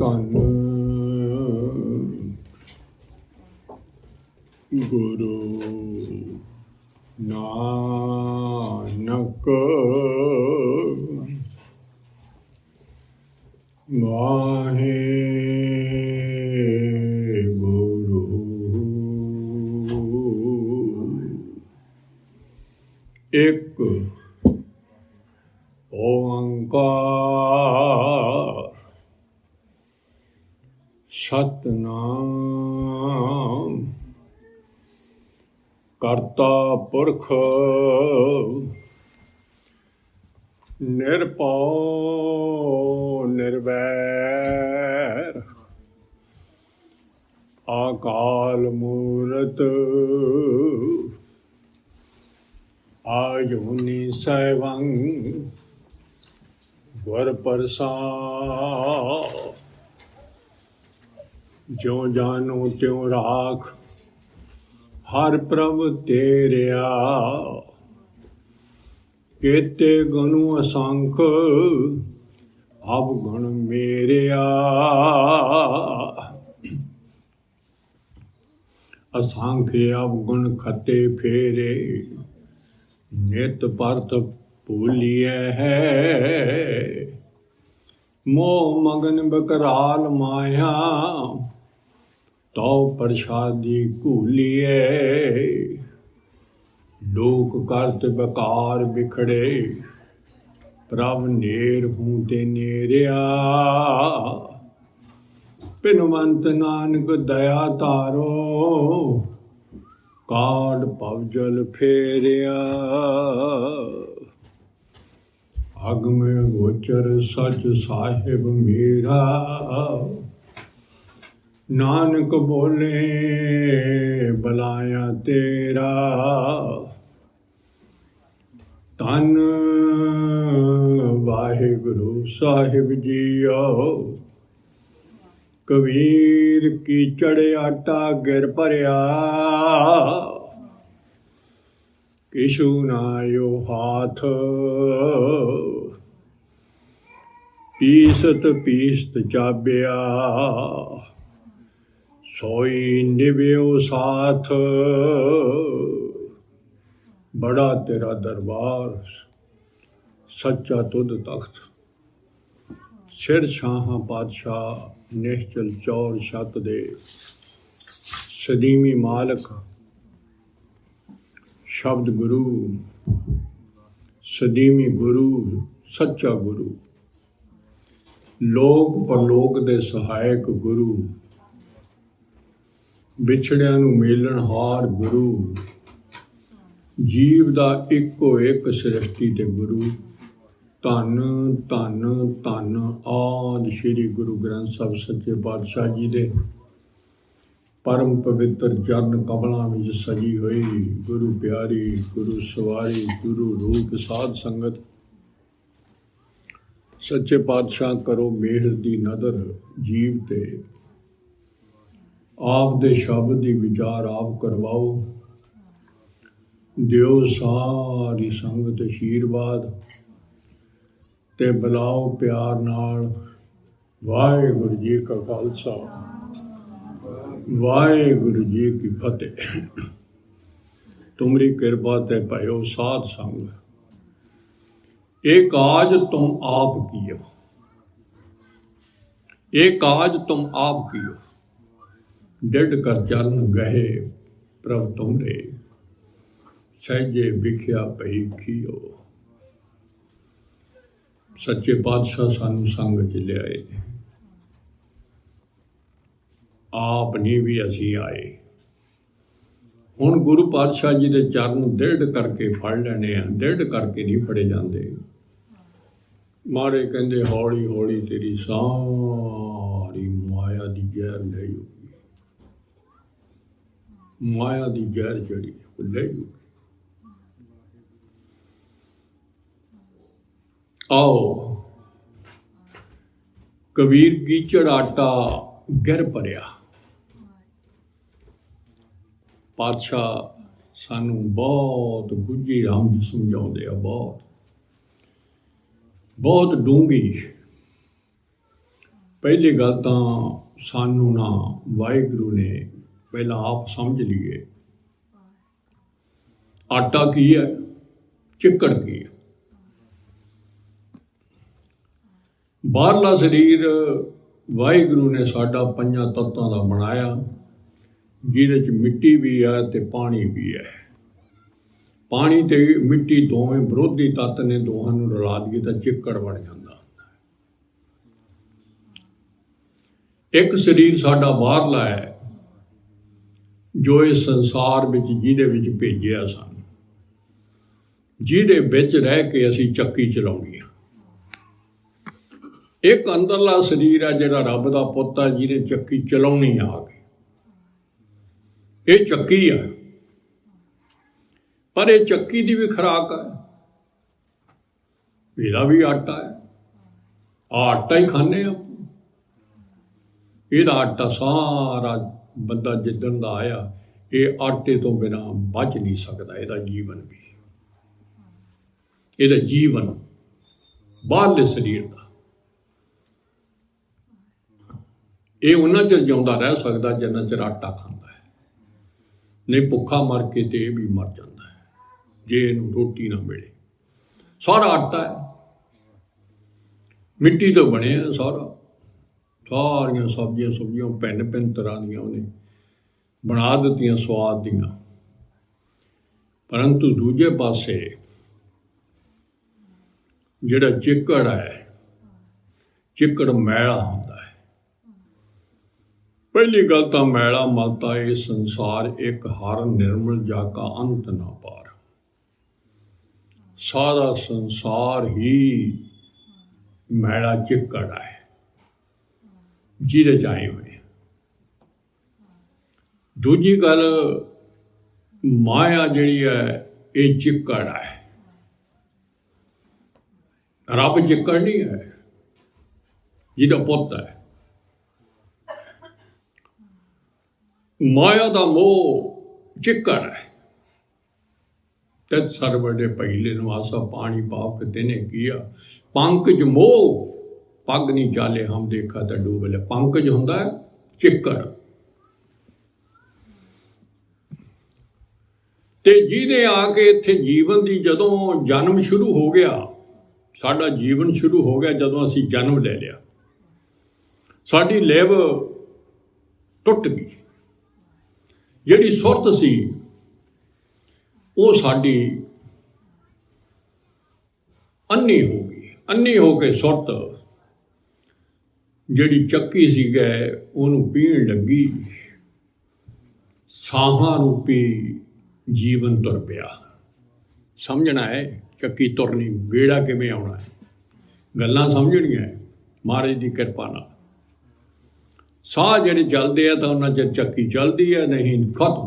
ਧੰਨ ਗੁਰੂ ਨਾਨਕ ਵਾਹਿਗੁਰੂ। ਇੱਕ ਓੰਕਾਰ ਸਤਿਨਾਮ ਕਰਤਾ ਪੁਰਖ ਨਿਰਭਉ ਨਿਰਵੈਰ ਅਕਾਲ ਮੂਰਤ ਆਜੂਨੀ ਸੈਭੰ ਗੁਰ ਪ੍ਰਸਾਦਿ। ਜਿਉ ਜਾਨੋ ਤਿਉ ਰਾਖ ਹਰ ਪ੍ਰਭ ਤੇਰਿਆ। ਕੇਤੇ ਗੁਣੁ ਅਸੰਖ ਅਵਗੁਣ ਮੇਰਿਆ। ਅਸੰਖ ਅਵਗੁਣ ਖਤੇ ਫੇਰੇ ਨਿਤ ਪਰਤ ਭੂਲੀਐ ਹੈ। ਮੋਹ ਮਗਨ ਬਕਰਾਲ ਮਾਇਆ ਤਉ ਪ੍ਰਸਾਦੀ ਘੂਲੀਐ। ਲੋਕ ਕਰਤ ਬਕਾਰ ਬਿਖੜੇ ਪ੍ਰਭ ਨੇਰ ਹੂੰ ਤੇ ਨੇਰਿਆ। ਬਿਨਵੰਤ ਨਾਨਕ ਦਇਆ ਧਾਰੋ ਕਾਢ ਭਵ ਜਲ ਫੇਰਿਆ। ਅਗਮ ਗੋਚਰ ਸਚ ਸਾਹਿਬ ਮੇਰਾ ਨਾਨਕ ਬੋਲੇ ਬਲਾਇਆ ਤੇਰਾ। ਧੰਨ ਵਾਹਿਗੁਰੂ ਸਾਹਿਬ ਜੀਓ। ਕਬੀਰ ਕੀਚੜ ਆਟਾ ਗਿਰ ਭਰਿਆ ਕਿਛੂ ਨਾਇਓ ਹਾਥ। ਪੀਸਤ ਪੀਸਤ ਚਾਬਿਆ ਸੋਈ ਨਿਭਿਓ ਸਾਥ। ਬੜਾ ਤੇਰਾ ਦਰਬਾਰ ਸੱਚਾ ਤੁਧ ਤਖਤ। ਸਿਰ ਸ਼ਾਹਾਂ ਪਾਤਸ਼ਾਹ ਨਿਸ਼ਚਲ ਚੌਰ ਛੱਤ ਦੇ ਸਦੀਮੀ ਮਾਲਕ ਸ਼ਬਦ ਗੁਰੂ ਸਦੀਮੀ ਗੁਰੂ ਸੱਚਾ ਗੁਰੂ ਲੋਕ ਪਰਲੋਕ ਦੇ ਸਹਾਇਕ ਗੁਰੂ ਵਿਛੜਿਆਂ ਨੂੰ ਮੇਲਣਹਾਰ ਗੁਰੂ ਜੀਵ ਦਾ ਇੱਕੋ ਇੱਕ ਸ੍ਰਿਸ਼ਟੀ ਤੇ ਗੁਰੂ। ਧੰਨ ਧੰਨ ਧੰਨ ਆਦਿ ਸ਼੍ਰੀ ਗੁਰੂ ਗ੍ਰੰਥ ਸਾਹਿਬ ਸੱਚੇ ਪਾਤਸ਼ਾਹ ਜੀ ਦੇ ਪਰਮ ਪਵਿੱਤਰ ਚਰਨ ਕਮਲਾਂ ਵਿੱਚ ਸਜੀ ਹੋਈ ਗੁਰੂ ਪਿਆਰੀ ਗੁਰੂ ਸਵਾਰੀ ਗੁਰੂ ਰੂਪ ਸਾਧ ਸੰਗਤ। ਸੱਚੇ ਪਾਤਸ਼ਾਹ ਕਰੋ ਮਿਹਰ ਦੀ ਨਦਰ ਜੀਵ ਤੇ। ਆਪ ਦੇ ਸ਼ਬਦ ਦੀ ਵਿਚਾਰ ਆਪ ਕਰਵਾਓ। ਦਿਓ ਸਾਰੀ ਸੰਗਤ ਅਸ਼ੀਰਵਾਦ ਤੇ ਬੁਲਾਓ ਪਿਆਰ ਨਾਲ। ਵਾਹਿਗੁਰੂ ਜੀ ਕਾ ਖਾਲਸਾ ਵਾਹਿਗੁਰੂ ਜੀ ਕੀ ਫਤਿਹ। ਤੁਮਰੀ ਕਿਰਪਾ ਤੇ ਭਇਓ ਸਾਧ ਸੰਗ। ਇਹ ਕਾਜ ਤੁਮ ਆਪ ਕੀਓ। ਇਹ ਕਾਜ ਤੁਮ ਆਪ ਕੀਓ। ਡਿੱਢ ਕਰ ਚਰਨ ਗਏ ਪ੍ਰਭ ਤੁਮਰੇ। ਸਹਿਜੇ ਵਿਖਿਆ ਪਈ ਖੀਓ। ਸੱਚੇ ਪਾਤਸ਼ਾਹ ਸਾਨੂੰ ਸੰਗ ਚ ਲਿਆਏ। ਆਪ ਨਹੀਂ ਵੀ ਅਸੀਂ ਆਏ। ਹੁਣ ਗੁਰੂ ਪਾਤਸ਼ਾਹ ਜੀ ਦੇ ਚਰਨ ਦ੍ਰਿੜ ਕਰਕੇ ਫੜ ਲੈਣੇ ਆ। ਦ੍ਰਿੜ ਕਰਕੇ ਨਹੀਂ ਫੜੇ ਜਾਂਦੇ। ਮਾਰੇ ਕਹਿੰਦੇ ਹੌਲੀ ਹੌਲੀ ਤੇਰੀ ਸਾਰੀ ਮਾਇਆ ਦੀ ਜ਼ਹਿਰ ਲੈ ਜਾਊਗੀ। ਮਾਇਆ ਦੀ ਜ਼ਹਿਰ ਜਿਹੜੀ ਉਹ ਲੈ ਜਾਊਗੀ। ਆਓ ਕਬੀਰ ਕੀਚੜ ਆਟਾ ਗਿਰ ਭਰਿਆ। ਪਾਤਸ਼ਾਹ ਸਾਨੂੰ ਬਹੁਤ ਗੁੱਝੀ ਰਾਮ ਸਮਝਾਉਂਦੇ ਆ। ਬਹੁਤ ਡੂੰਘੀ पहली गल तो सानू ना वाहिगुरू ने पहला आप समझ लीए आटा की है, चिक्कड़ की है। बाहरला शरीर वाहिगुरू ने साडा 5 तत्तां दा बनाया, जिहदे च मिट्टी भी है ते पानी भी है। पानी ते मिट्टी दोवें विरोधी तत्त ने, दोहां नूं रला दईए तां चिक्कड़ बन जांदा। एक शरीर साडा बाहरला है जो इस संसार विच जिहदे विच भेजिया सानूं, जिहदे विच रह के असीं चक्की चलाउणी आ। एक अंदरला शरीर है जिहड़ा रब दा पुੱਤ है, जिहने चक्की चलाउणी आ के। ये चक्की है, पर ये चक्की दी भी खुराक है, ਇਹਦਾ भी आटा है। आटा ही खाने आप। ਇਹਦਾ आटा सारा बंदा जिदन दा आया, ये आटे तो बिना बच नहीं सकता। ਇਹਦਾ जीवन भी, ਇਹਦਾ जीवन बाहरले शरीर का ये उन्ना चਿਰ ਜਿਉਂਦਾ रह सकता जिन्ना ਚਿਰ आटा खांदा है। नहीं भुखा मर के तो यह भी मर जाता है जे इनू रोटी ना मिले। सारा आटा है, मिट्टी तो बने सारा। सारिया सब्जियां सुब्जियां भिन्न तरह दियां उन्हें बना दित्तियां स्वाद दियां। परंतु दूजे पासे जिहड़ा चिक्कड़ है, चिक्कड़ मैला हुंदा है। पहली गल तो मैला मलता ये संसार एक हर निर्मल जाका अंत ना पार। सारा संसार ही मैला चिक्कड़ है जिहदे च आए हुए। दूजी गल माया जिहड़ी है ये चिक्कड़ है, रब चिक्कड़ नहीं है जिहदा पुੱਤ है। माया का मोह चिक्कड़ है। तत् सरवड़े पहले नवासा पानी पाप तिने किया, पंकज मोह पग नहीं चाले हम देखा तो डूब ले। पंकज हुंदा है चिक्कड़। ते जिहने आके इत्थे जीवन की जदों जन्म शुरू हो गया, साडा जीवन शुरू हो गया जदों असीं जन्म ले लिया, साडी लिव टुट गई। जिहड़ी सुरत सी वो साडी अन्नी हो गई। अन्नी हो के सुरत जिहड़ी चक्की सी गए उहनूं पीण लगी। साहां रूपी जीवन तुर पिया। समझना है चक्की तुरनी, गेड़ा किवें आउणा है, गल्लां समझणियां है महाराज दी किरपा नाल। साह जिहड़े चलदे आ तां उन्हां चਿਰ चक्की चलदी है, नहीं खत्म।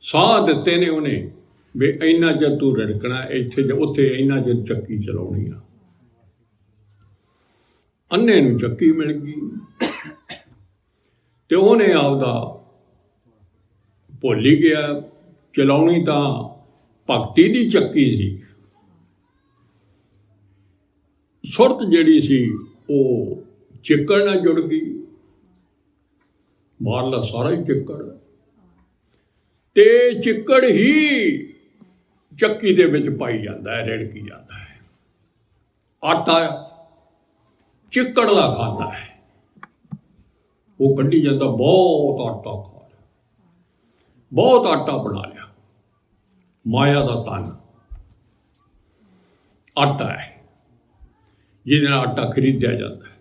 साह दित्ते ने उन्हें भी इन्ना चਿਰ तू रड़कना, इत्थे उत्थे इन्ना चਿਰ चक्की चलाउणी आ। अन्ने नूं चक्की मिल गई ते उहने आपदा भुल ही गया। चलाउणी तां भगती दी चक्की सी, सुरत जिहड़ी सी वो चिक्कड़ नाल जुड़ गई। बाहरला सारा ही चिक्कड़ ते चिक्कड़ ही चक्की दे विच पाई जांदा है, रिड़की जांदा है। आटा चिक्कड़ दा खाता है, वो कड्ढी जांदा। बहुत आटा खा लिया, बहुत आटा बना लिया। माया दा तन आटा है जिहदे नाल आटा खरीदिया जाता है।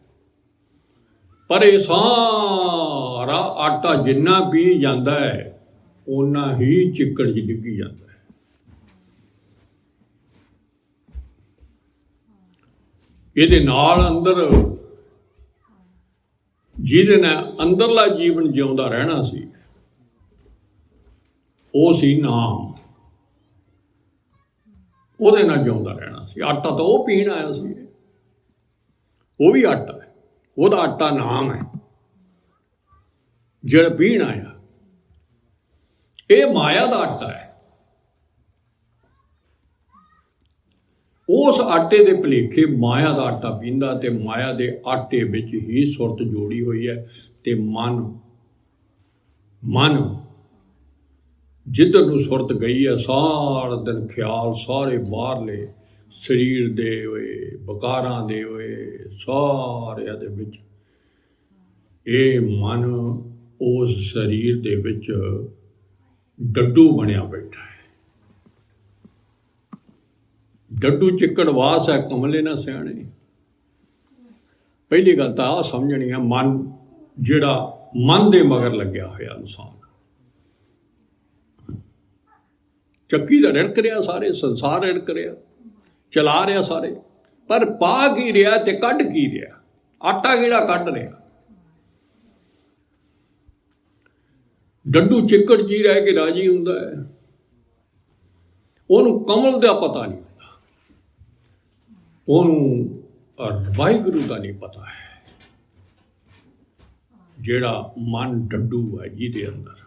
पर ये सारा आटा जिन्ना पी जाता है उन्ना ही चिक्कड़ च डिग्गी जाता है। ਇਹਦੇ ਨਾਲ अंदर ਜਿਹਦੇ ਨਾਲ अंदरला जीवन ਜਿਉਂਦਾ रहना सी, ਉਹ ਸੀ नाम। ਉਹਦੇ ਨਾਲ ਜਿਉਂਦਾ रहना सी। आटा तो ਉਹ ਪੀਣ आया सी, वो भी आटा है, ਉਹਦਾ आटा नाम है ਜਿਹੜਾ ਪੀਣ आया। ਇਹ माया ਦਾ आटा है। उस आटे के भुलेखे माया का आटा पींदा ते माया के आटे विच ही सुरत जोड़ी हुई है ते मन मन जिधर नूं सुरत गई है सारा दिन ख्याल सारे बाहरले शरीर दे होए बकारां दे होए सारिया दे विच ये मन उस शरीर दे विच डड्डू बनया बैठा है। डड्डू चिक्कड़ वास है कमले ना सियाणे। पहली गल तो आ समझनी है मन जिहड़ा मन दे मगर लग्या होया इंसान चक्की तो रिड़क रहा सारे संसार रिड़क रहा चला रहा सारे पर पा की रहा ते कढ़ की रहा आटा किहड़ा कढ़ रहा। डड्डू चिक्कड़ जी रह के राजी हुंदा है उहनूं कमल का पता नहीं उहनूं वाहिगुरू का नहीं पता है जिहड़ा मन डड्डू है जिहदे अंदर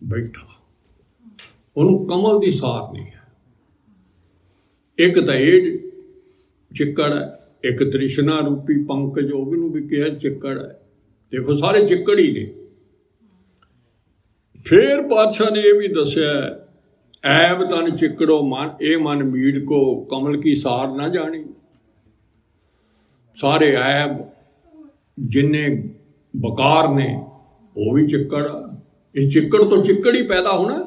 बैठा उहनूं कमल की सार नहीं है। एक तो ये चिक्कड़ है एक तृष्णा रूपी पंकज वो भी कहा चिक्कड़ है। देखो सारे चिक्कड़ ही ने। फिर पातशाह ने यह भी दसिया ऐब तन चिक्कड़ो मन ए मन मीड़ को कमल की सार ना जानी। सारे ऐब जिन्ने बकार ने वो भी चिक्कड़ ये चिक्कड़ तो चिक्कड़ ही पैदा होना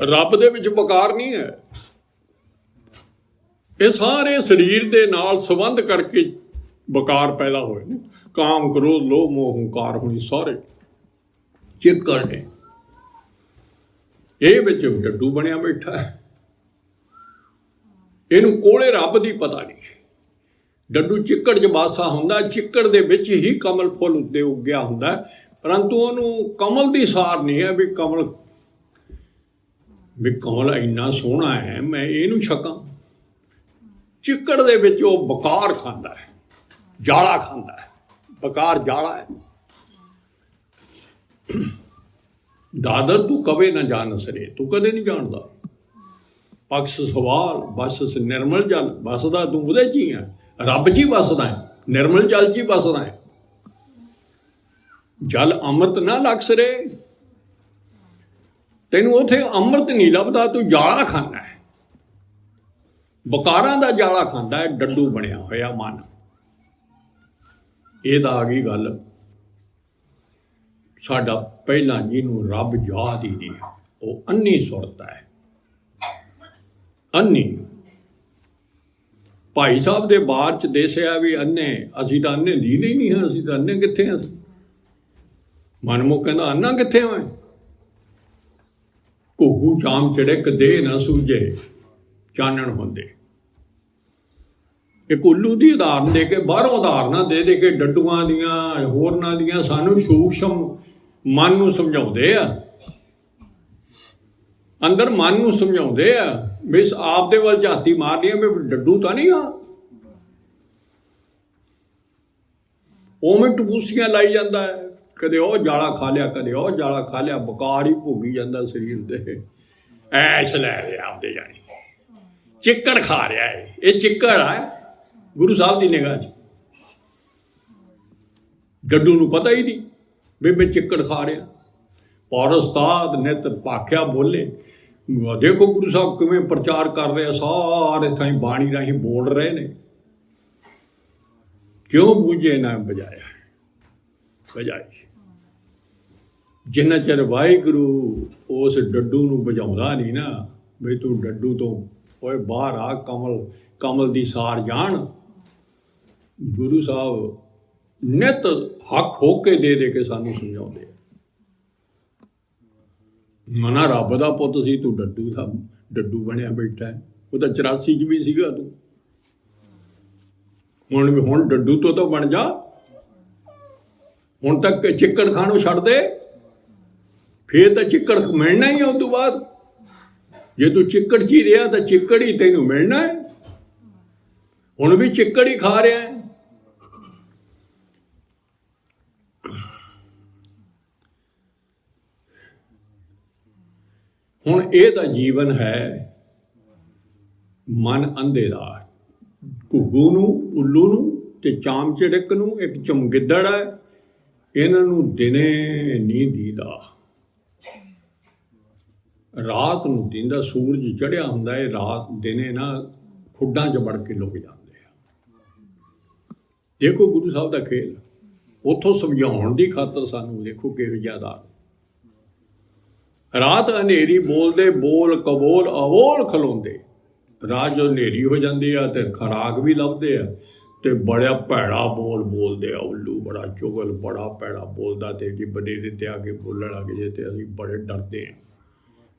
रब दे विच बकार नहीं है। ये सारे शरीर दे नाल संबंध करके बकार पैदा होए ने काम क्रोध लोभ मोह हंकार होनी सारे चिक्कड़ ने। ये विच डड्डू बनया बैठा है इनू कोले रब दी पता नहीं। डड्डू चिक्कड़ च बासा हुंदा चिक्कड़ दे विच ही कमल फुल उत्ते उग्या हुंदा परंतु उहनूं कमल दी सार नहीं है भी कमल इन्ना सोहना है मैं इहनूं छकां। चिक्कड़ दे विच वो बकार खांदा है जाला खांदा है बकार जाला है। दादर तू कवे ना जान सरे तू कदे नहीं जानदा पक्ष सवाल बस निर्मल जल बसदा तू उहदे च ही है रब च ही बसदा है निर्मल जल च ही बसदा है। जल अमृत ना लग सरे तैनूं उत्थे अमृत नहीं लभदा तू जाला खांदा है बकारां दा जाला खांदा है डड्डू बनया होया मन। ये तां आ गई गल साडा पहला जिन्हों रब याद ही नहीं वो अन्नी सुरता है अन्नी। भाई साहब दे बार च दसिया भी अन्ने असीं तां अन्ने लीदे ही नहीं हैं असीं तां अन्ने कित्थे हैं मनमुख कहंदा अन्ना कित्थे होए घुघू शाम चढ़े कदे ना सूझे चानण होंदे। एक उल्लू की उदाहरण दे के बाहरों उदाहरणा दे के डड्डूआं दियां होरनां दियां सानूं सूक्ष्म मन नूं समझाउंदे आ अंदर मन नूं समझाउंदे आ भी आप दे वल झाती मार लिया भी डड्डू तां नहीं आ उवें टपूसियां लाई जांदा है कदे वो जाला खा लिया कदे वो जाला खा लिया बकार ही भोगी जांदा शरीर दे ऐश लै रहा आपदे जानी चिक्कड़ खा रहा है ये चिक्कड़ है गुरु साहब की निगाह च। डड्डू नूं पता ही नहीं भी मैं चिक्कड़ खा रहा और उस्ताद नित भाख्या बोले देखो गुरु साहब किवें प्रचार कर रहे सारे थाई बाणी राही बोल रहे ने क्यों बूझे ना बजाया बजाई जिन्ना चਿਰ वाहिगुरू उस डड्डू नूं बजाउंदा नहीं ना भी तू डड्डू तो ओए बाहर आ कमल दी सार जान गुरु साहब नित हक होके दे के सानू समझाउंदे मना रब दा पुੱਤ सी तू डड्डू बनया बैठा है वो तो 84 च भी सीगा तू हुण डड्डू तो बन जा हुण तक चिक्कड़ खाणों छड्ड दे फिर तो चिक्कड़ मिलना ही है उस तो बाद जे तू चिक्कड़ च ही रहा तो चिक्कड़ ही तेनू मिलना है हुण भी चिक्कड़ ही खा रहा है। हुण ये तो जीवन है ਮਨ ਅੰਧੇ ਦਾ। ਘੁੱਗੂ ਨੂੰ, ਉੱਲੂ ਨੂੰ ਤੇ ਚਾਮਚੜਿਕ ਨੂੰ, ਇੱਕ ਚਮਗਿੱਦੜ ਹੈ, ਇਹਨਾਂ ਨੂੰ ਦਿਨੇ ਨਹੀਂ ਦੀਦਾ, ਰਾਤ ਨੂੰ ਦੀਂਦਾ। ਸੂਰਜ ਚੜ੍ਹਿਆ ਹੁੰਦਾ ਹੈ, ਰਾਤ ਦਿਨੇ ਨਾ ਖੁੱਡਾਂ 'ਚ ਵੜ ਕੇ ਲੁਕ ਜਾਂਦੇ ਆ। ਦੇਖੋ ਗੁਰੂ ਸਾਹਿਬ ਦਾ ਖੇਲ, ਉੱਥੋਂ ਸਮਝਾਉਣ ਦੀ ਖਾਤਰ ਸਾਨੂੰ ਦੇਖੋ ਕਿਹੋ ਜਿਹਾ ਦਾ। ਰਾਤ ਹਨੇਰੀ ਬੋਲਦੇ ਬੋਲ ਕਬੋਲ ਅਬੋਲ ਖਲੋਂਦੇ। ਰਾਤ ਜੋ ਹਨੇਰੀ ਹੋ ਜਾਂਦੀ ਆ ਤੇ ਖੁਰਾਕ ਵੀ ਲੱਭਦੇ ਆ ਤੇ ਬੜਾ ਭੈੜਾ ਬੋਲ ਬੋਲਦੇ ਆ। ਉੱਲੂ ਬੜਾ ਚੁਗਲ, ਬੜਾ ਭੈੜਾ ਬੋਲਦਾ ਤੇ ਜੀ ਬਨੇਰੇ ਤੇ ਆ ਕੇ ਬੋਲਣ ਲੱਗ ਜੇ ਤੇ ਅਸੀਂ ਬੜੇ ਡਰਦੇ ਹਾਂ।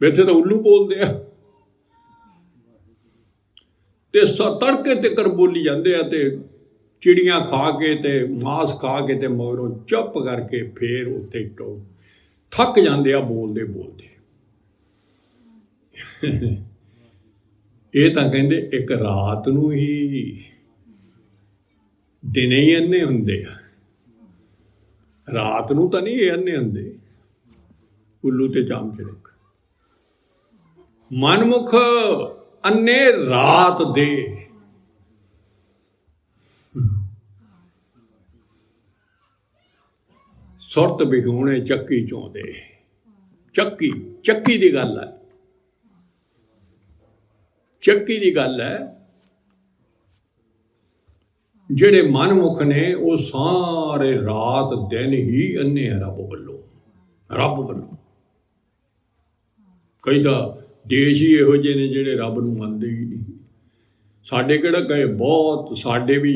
ਇੱਥੇ ਤਾਂ ਉੱਲੂ ਬੋਲਦੇ ਆ ਤੇ ਤੜਕੇ ਤੀਕਰ ਬੋਲੀ ਜਾਂਦੇ ਆ ਤੇ ਚਿੜੀਆਂ ਖਾ ਕੇ ਤੇ ਮਾਸ ਖਾ ਕੇ ਤੇ ਮਗਰੋਂ ਚੁੱਪ ਕਰਕੇ ਫੇਰ ਉੱਥੇ ਥੱਕ ਜਾਂਦੇ ਆ ਬੋਲਦੇ ਬੋਲਦੇ। ਇਹ ਤਾਂ ਕਹਿੰਦੇ ਇੱਕ ਰਾਤ ਨੂੰ ਹੀ ਦਿਨੇ ਹੀ ਅੰਨੇ ਹੁੰਦੇ ਆ, ਰਾਤ ਨੂੰ ਤਾਂ ਨਹੀਂ ਇਹ ਅੰਨੇ ਹੁੰਦੇ। ਉੱਲੂ ਤੇ ਚਾਮਚੜਿਕ ਮਨਮੁਖ ਅੰਨੇ ਰਾਤ ਦੇ। ਸੁਰਤ ਬਿਹੂਣੇ ਚੱਕੀ ਚੋਂਦੇ। ਚੱਕੀ, ਚੱਕੀ ਦੀ ਗੱਲ ਹੈ, ਚੱਕੀ ਦੀ ਗੱਲ ਹੈ। ਜਿਹੜੇ ਮਨਮੁਖ ਨੇ ਉਹ ਸਾਰੇ ਰਾਤ ਦਿਨ ਹੀ ਅੰਨੇ ਆ ਰੱਬ ਵੱਲੋਂ, ਰੱਬ ਵੱਲੋਂ। ਕਈ ਤਾਂ ਦੇਸ਼ ਹੀ ਇਹੋ ਜਿਹੇ ਨੇ ਜਿਹੜੇ ਰੱਬ ਨੂੰ ਮੰਨਦੇ ਹੀ ਨਹੀਂ। ਸਾਡੇ ਕਿਹੜਾ ਕਹੇ ਬਹੁਤ, ਸਾਡੇ ਵੀ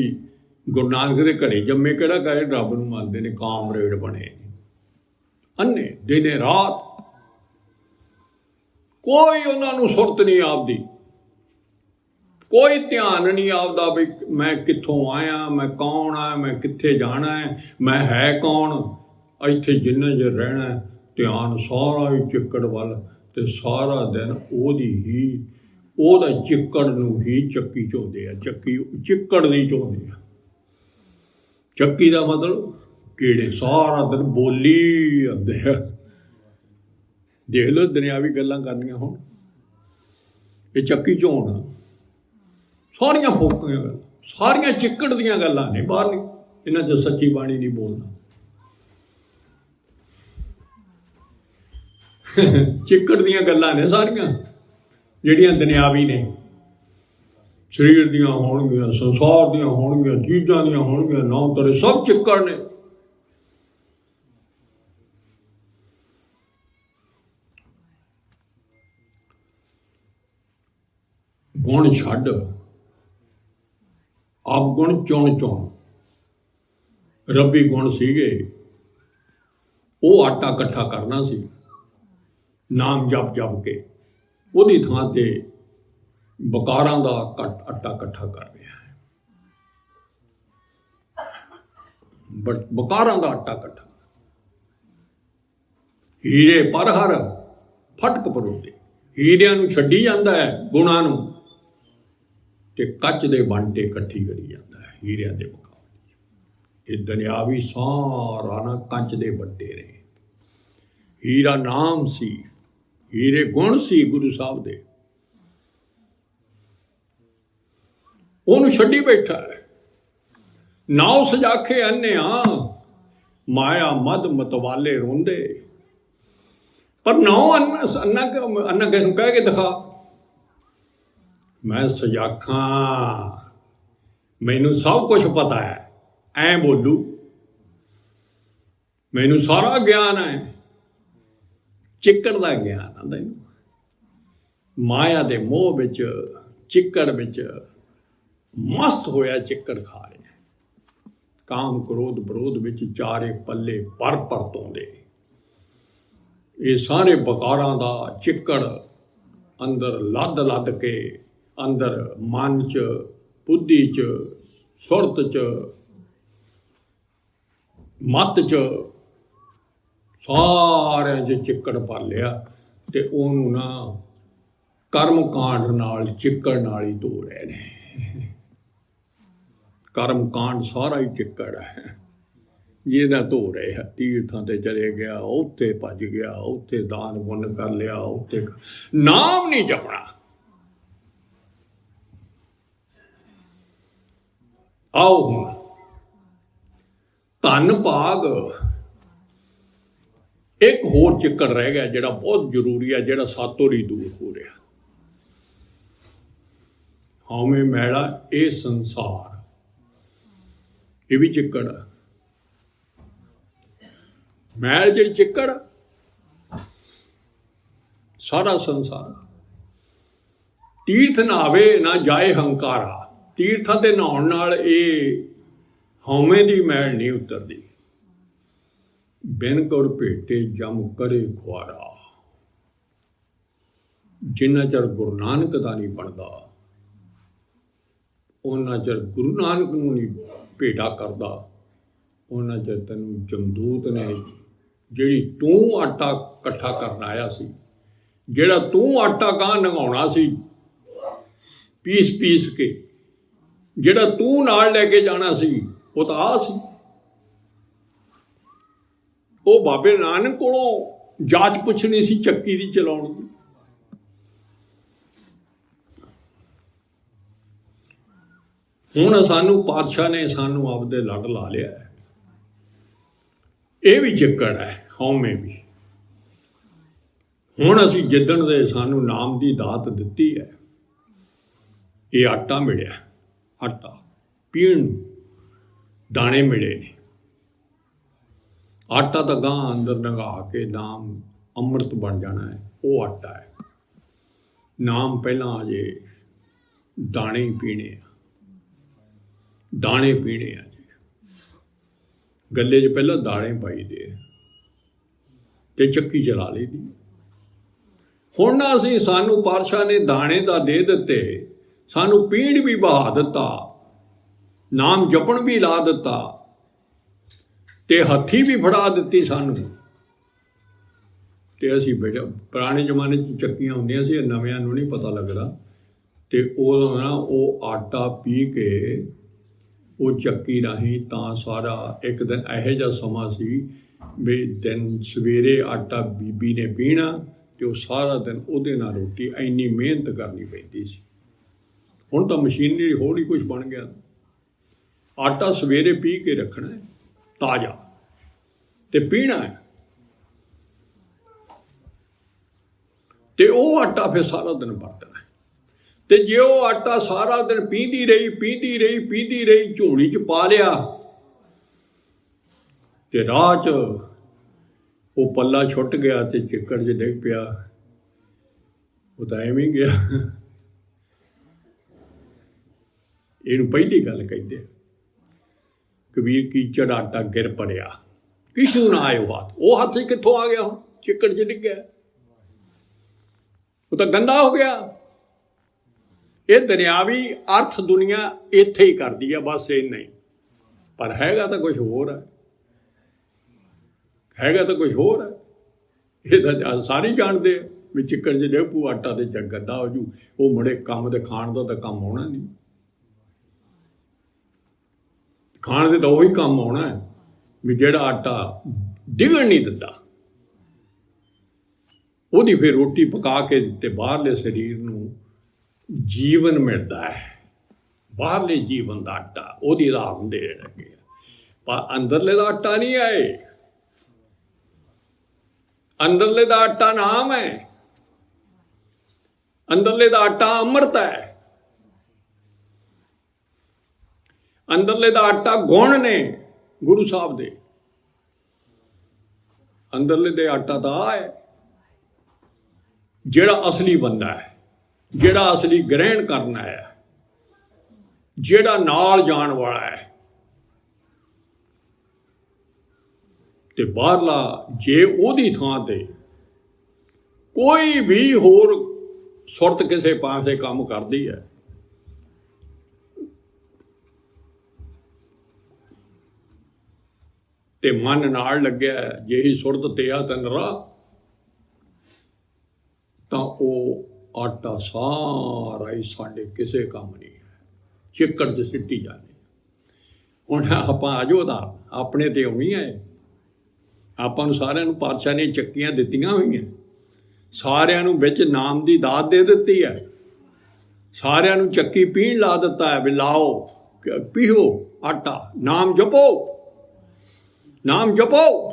ਗੁਰੂ ਨਾਨਕ ਦੇ ਘਰੇ ਜੰਮੇ ਕਿਹੜਾ ਕਹੇ ਰੱਬ ਨੂੰ ਮੰਨਦੇ ਨੇ, ਕਾਮਰੇਡ ਬਣੇ ਅੰਨੇ ਦਿਨੇ ਰਾਤ। ਕੋਈ ਉਹਨਾਂ ਨੂੰ ਸੁਰਤ ਨਹੀਂ ਆਪਦੀ, ਕੋਈ ਧਿਆਨ ਨਹੀਂ ਆਪਦਾ ਵੀ ਮੈਂ ਕਿੱਥੋਂ ਆਇਆ, ਮੈਂ ਕੌਣ ਆ, ਮੈਂ ਕਿੱਥੇ ਜਾਣਾ ਹੈ, ਮੈਂ ਹੈ ਕੌਣ, ਇੱਥੇ ਜਿੰਨਾ ਚਿਰ ਰਹਿਣਾ। ਧਿਆਨ ਸਾਰਾ ਹੀ ਚਿੱਕੜ ਵੱਲ ਤੇ ਸਾਰਾ ਦਿਨ ਉਹਦੀ ਹੀ, ਉਹਦਾ ਚਿੱਕੜ ਨੂੰ ਹੀ ਚੱਕੀ ਚੋਂਦੇ ਆ। ਚੱਕੀ ਚਿੱਕੜ ਦੀ ਚੋਂਦੇ ਆ। ਚੱਕੀ ਦਾ ਮਤਲਬ ਕੀੜੇ, ਸਾਰਾ ਦਿਨ ਬੋਲੀ ਆਉਂਦੇ ਆ। ਦੇਖ ਲਓ ਦੁਨਿਆਵੀ ਗੱਲਾਂ ਕਰਨੀਆਂ ਹੁਣ, ਇਹ ਚੱਕੀ ਚੋਣ ਸਾਰੀਆਂ ਫੋਕੀਆਂ ਗੱਲਾਂ, ਸਾਰੀਆਂ ਚਿੱਕੜ ਦੀਆਂ ਗੱਲਾਂ ਨੇ, ਬਾਹਰ ਨਹੀਂ। ਇਹਨਾਂ 'ਚ ਸੱਚੀ ਬਾਣੀ ਨਹੀਂ ਬੋਲਣਾ। ਚਿੱਕੜ ਦੀਆਂ ਗੱਲਾਂ ਨੇ ਸਾਰੀਆਂ ਜਿਹੜੀਆਂ ਦੁਨਿਆਵੀ ਨੇ। ਸਰੀਰ ਦੀਆਂ ਹੋਣਗੀਆਂ, ਸੰਸਾਰ ਦੀਆਂ ਹੋਣਗੀਆਂ, ਚੀਜ਼ਾਂ ਦੀਆਂ ਹੋਣਗੀਆਂ, ਨਾ ਤੇਰੇ ਸਭ ਚਿੱਕੜ ਨੇ। ਗੁਣ ਛੱਡ, ਆਪ ਗੁਣ ਚੁਣ ਚੁਣ। ਰੱਬੀ ਗੁਣ ਸੀਗੇ, ਉਹ ਆਟਾ ਇਕੱਠਾ ਕਰਨਾ ਸੀ ਨਾਮ ਜਪ ਜਪ ਕੇ। ਉਹਦੀ ਥਾਂ ਤੇ ਬਕਾਰਾਂ ਦਾ ਆਟਾ ਇਕੱਠਾ ਕਰ ਰਿਹਾ ਹੈ। ਬਕਾਰਾਂ ਦਾ ਆਟਾ ਇਕੱਠਾ। ਹੀਰੇ ਪਰ ਹਰ ਫਟਕ ਪਰੋਤੇ। ਹੀਰਿਆਂ ਨੂੰ ਛੱਡੀ ਜਾਂਦਾ ਹੈ, ਗੁਣਾਂ ਨੂੰ, ਤੇ ਕੱਚ ਦੇ ਬਾਂਟੇ ਇਕੱਠੀ ਕਰੀ ਜਾਂਦਾ ਹੈ ਹੀਰਿਆਂ ਦੇ ਮੁਕਾਬਲੇ। ਇਹ ਦੁਨਿਆਵੀ ਸਾਰਾ ਨਾ ਕੱਚ ਦੇ ਵੱਡੇ ਨੇ। ਹੀਰਾ ਨਾਮ ਸੀ, ਹੀਰੇ ਗੁਣ ਸੀ ਗੁਰੂ ਸਾਹਿਬ ਦੇ, ਉਹਨੂੰ ਛੱਡੀ ਬੈਠਾ ਹੈ। ਨਾਉ ਸਜਾਖੇ ਅੰਨਿਆ, ਮਾਇਆ ਮਦ ਮਤਵਾਲੇ ਰੋਂਦੇ। ਪਰ ਨਾਉ ਅੰਨਾ ਕਿਸ ਨੂੰ ਕਹਿ ਕੇ ਦਿਖਾ, ਮੈਂ ਸਜਾਖਾਂ, ਮੈਨੂੰ ਸਭ ਕੁਝ ਪਤਾ ਹੈ, ਐਂ ਬੋਲੂ, ਮੈਨੂੰ ਸਾਰਾ ਗਿਆਨ ਹੈ। ਚਿੱਕੜ ਦਾ ਗਿਆਨ ਆਉਂਦਾ ਇਹਨੂੰ। ਮਾਇਆ ਦੇ ਮੋਹ ਵਿੱਚ, ਚਿੱਕੜ ਵਿੱਚ ਮਸਤ ਹੋਇਆ ਚਿੱਕੜ ਖਾ ਰਿਹਾ। ਕਾਮ ਕ੍ਰੋਧ ਵਿਰੋਧ ਵਿੱਚ ਚਾਰੇ ਪੱਲੇ ਪਰ ਤੋਂਦੇ। ਇਹ ਸਾਰੇ ਬਕਾਰਾਂ ਦਾ ਚਿੱਕੜ ਅੰਦਰ ਲੱਦ ਲੱਦ ਕੇ, ਅੰਦਰ ਮਨ 'ਚ, ਬੁੱਧੀ 'ਚ, ਸੁਰਤ 'ਚ, ਮੱਤ 'ਚ, ਸਾਰਿਆਂ 'ਚ ਚਿੱਕੜ ਭਰ ਲਿਆ ਤੇ ਉਹਨੂੰ ਨਾ ਕਰਮ ਕਾਂਡ ਨਾਲ, ਚਿੱਕੜ ਨਾਲ ਹੀ ਧੋ ਰਹੇ ਨੇ। ਕਰਮ ਕਾਂਡ ਸਾਰਾ ਹੀ ਚਿੱਕੜ ਹੈ, ਜਿਹਦਾ ਧੋ ਰਹੇ ਹੈ। ਤੀਰਥਾਂ ਤੇ ਚਲੇ ਗਿਆ, ਉੱਥੇ ਭੱਜ ਗਿਆ, ਉੱਥੇ ਦਾਨ ਪੁੰਨ ਕਰ ਲਿਆ, ਉੱਥੇ ਨਾਮ ਨਹੀਂ ਜਪਣਾ। आओ हुण धन भाग एक होर चिक्कड़ रह गया जिहड़ा बहुत जरूरी है, जिहड़ा सातों ही दूर हो रहा। हमें मैला ये संसार, ये भी चिक्कड़ है। मैल जी चिक्कड़ सारा संसार। तीर्थ नहावे ना जाए हंकारा, तीर्थां ते नहाउण नाल ये हौमे दी मैल नहीं उतरदी। बिन गुर भेटे जम करे खुआरा, जिन्ना चਿਰ गुरु नानक दा नहीं बनदा उन्ना चਿਰ गुरु नानक नूं नहीं भेटा करदा, उन्ना चਿਰ तैनूं जमदूत ने ਜਿਹੜੀ तू आटा इकट्ठा करन आया सी, ਜਿਹੜਾ तू आटा गांह लंघाउणा सी पीस पीस के, ਜਿਹੜਾ तू नाल लैके जाना सी वो तो आ सी। वो बाबे नानक कोलों जाच पुछनी सी चक्की दी चलाउण दी। हुण सानू पातशाह ने सानू आपदे लड़ ला लिया है। ये भी चिक्कड़ है, हौमे भी। हुण असीं जिद्दण दे सानू नाम दी दात दित्ती है, ये आटा मिलिया, आटा पीण नूं दाणे मिले ने। आटा तो गांह अंदर लंघा के नाम अमृत बन जाना है, वो आटा है। नाम पहला अजे दाणे ही पीने, दाणे पीने आ जी। गले च पहला दाणे पाई दे ते चक्की चला ली दी। हुण असीं सानू पातशाह ने दाणे दा दे दित्ते, सानू पीण भी बहा दिता, नाम जपण भी ला दिता, ते हथी भी फड़ा दिती सानू। ते असीं बेटा पुराने जमाने च चक्कियां हुंदियां सी, नविआं नूं नहीं पता लगदा। ते उदों ना वो आटा पी के वो चक्की राहीं तां सारा एक दिन इहो जिहा समां सी भी दिन सवेरे आटा बीबी ने पीना ते वो सारा दिन उहदे नाल रोटी, इंनी मेहनत करनी पैंदी सी। हुण तां मशीनरी होर ही कुछ बन गया। आटा सवेरे पी के रखना है ताज़ा ते पीना है, ते वो आटा फिर सारा दिन वरतना है। ते जे वो आटा सारा दिन पींदी रही झोली च पा लिया ते राह च वो पल्ला छुट गया ते चिक्कड़ च डिग पिया, वो तो एवें गया। इहनूं पहली गल कहते कबीर कीचड़ आटा गिर पड़िया, किशू ना आयो हाथ। वो हाथ कित्थों आ गया, हुण चिक्कड़ च डिग गया, वो तो गंदा हो गया। ये दुनियावी अर्थ दुनिया इत्थे ही करदी है, बस इन्ना ही। पर हैगा तो कुछ होर है, हैगा तो कुछ होर है। ये तो सारे जानते हैं भी चिक्कड़ च डिग पू आटा ते जग गंदा हो जू, वो मुड़े काम ते खाण दा तो काम होना नहीं, खाण दे तो वही काम आना है भी जिहड़ा आटा डिगण नहीं दिंदा, ਉਹਦੀ फिर रोटी पका के दिते बाहरले शरीर नूं जीवन मिलता है। बाहरले जीवन का आटा ਉਹਦੀ ਆਧਾਰਨ ਦੇ ਲੱਗੇ, पर अंदरले का आटा नहीं आए। अंदरले का आटा नाम है, अंदरले का आटा अमृत है, अंदरले का आटा गुण ने गुरु साहब दे। अंदरले दे आटा तो आ है जेड़ा असली बंदा है, जेड़ा असली ग्रहण करना है, जेड़ा नाल जान वाला है। ते बाहरला जे ओदी थां ते कोई भी होर सुरत किसी पासे काम करदी है, ते मन नाल लग्या जे ही सुरत ते आ तन राह, तो वो आटा सारा ही साढ़े किसी काम नहीं है, चिक्कड़ च सिੱਟੀ जाने। हुण आपां आजो उदाहरण अपने ते आउणी है। आपां नूं सारिआं नूं पातशाह ने चक्कियां दित्तियां होईआं, सारिआं नूं विच नाम दी दात दे दित्ती है, सारिआं नूं चक्की पीण ला दित्ता है भी लाओ, ਪੀਹੋ ਆਟਾ, ਨਾਮ ਜਪੋ, ਨਾਮ ਜਪੋ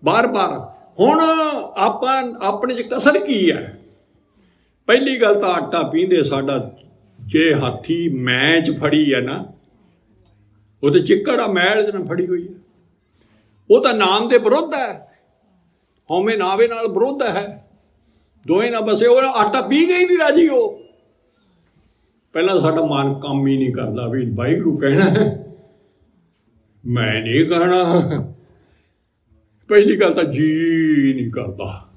ਬਾਰ ਬਾਰ। ਹੁਣ ਆਪਾਂ ਆਪਣੇ 'ਚ ਕਸਰ ਕੀ ਹੈ? ਪਹਿਲੀ ਗੱਲ ਤਾਂ ਆਟਾ ਪੀਂਦੇ ਸਾਡਾ ਜੇ ਹਾਥੀ ਮੈਚ ਫੜੀ ਹੈ ਨਾ, ਉਹ ਤਾਂ ਚਿੱਕੜ ਆ, ਮੈਲ ਇਹਦੇ ਨਾਲ ਫੜੀ ਹੋਈ ਹੈ, ਉਹ ਤਾਂ ਨਾਮ ਦੇ ਵਿਰੁੱਧ ਹੈ, ਹਉਮੈ ਨਾਵੇ ਨਾਲ ਵਿਰੁੱਧ ਹੈ, ਦੋਵੇਂ ਨਾ ਬਸੇ। ਉਹ ਆਟਾ ਪੀ ਗਈ ਨਹੀਂ ਰਾਜੀ। ਉਹ ਪਹਿਲਾਂ ਸਾਡਾ ਮਨ ਕੰਮ ਹੀ ਨਹੀਂ ਕਰਦਾ ਵੀ ਵਾਹਿਗੁਰੂ ਕਹਿਣਾ, ਮੈਂ ਨਹੀਂ ਕਹਿਣਾ। ਪਹਿਲੀ ਗੱਲ ਤਾਂ ਜੀ ਨਹੀਂ ਕਰਦਾ।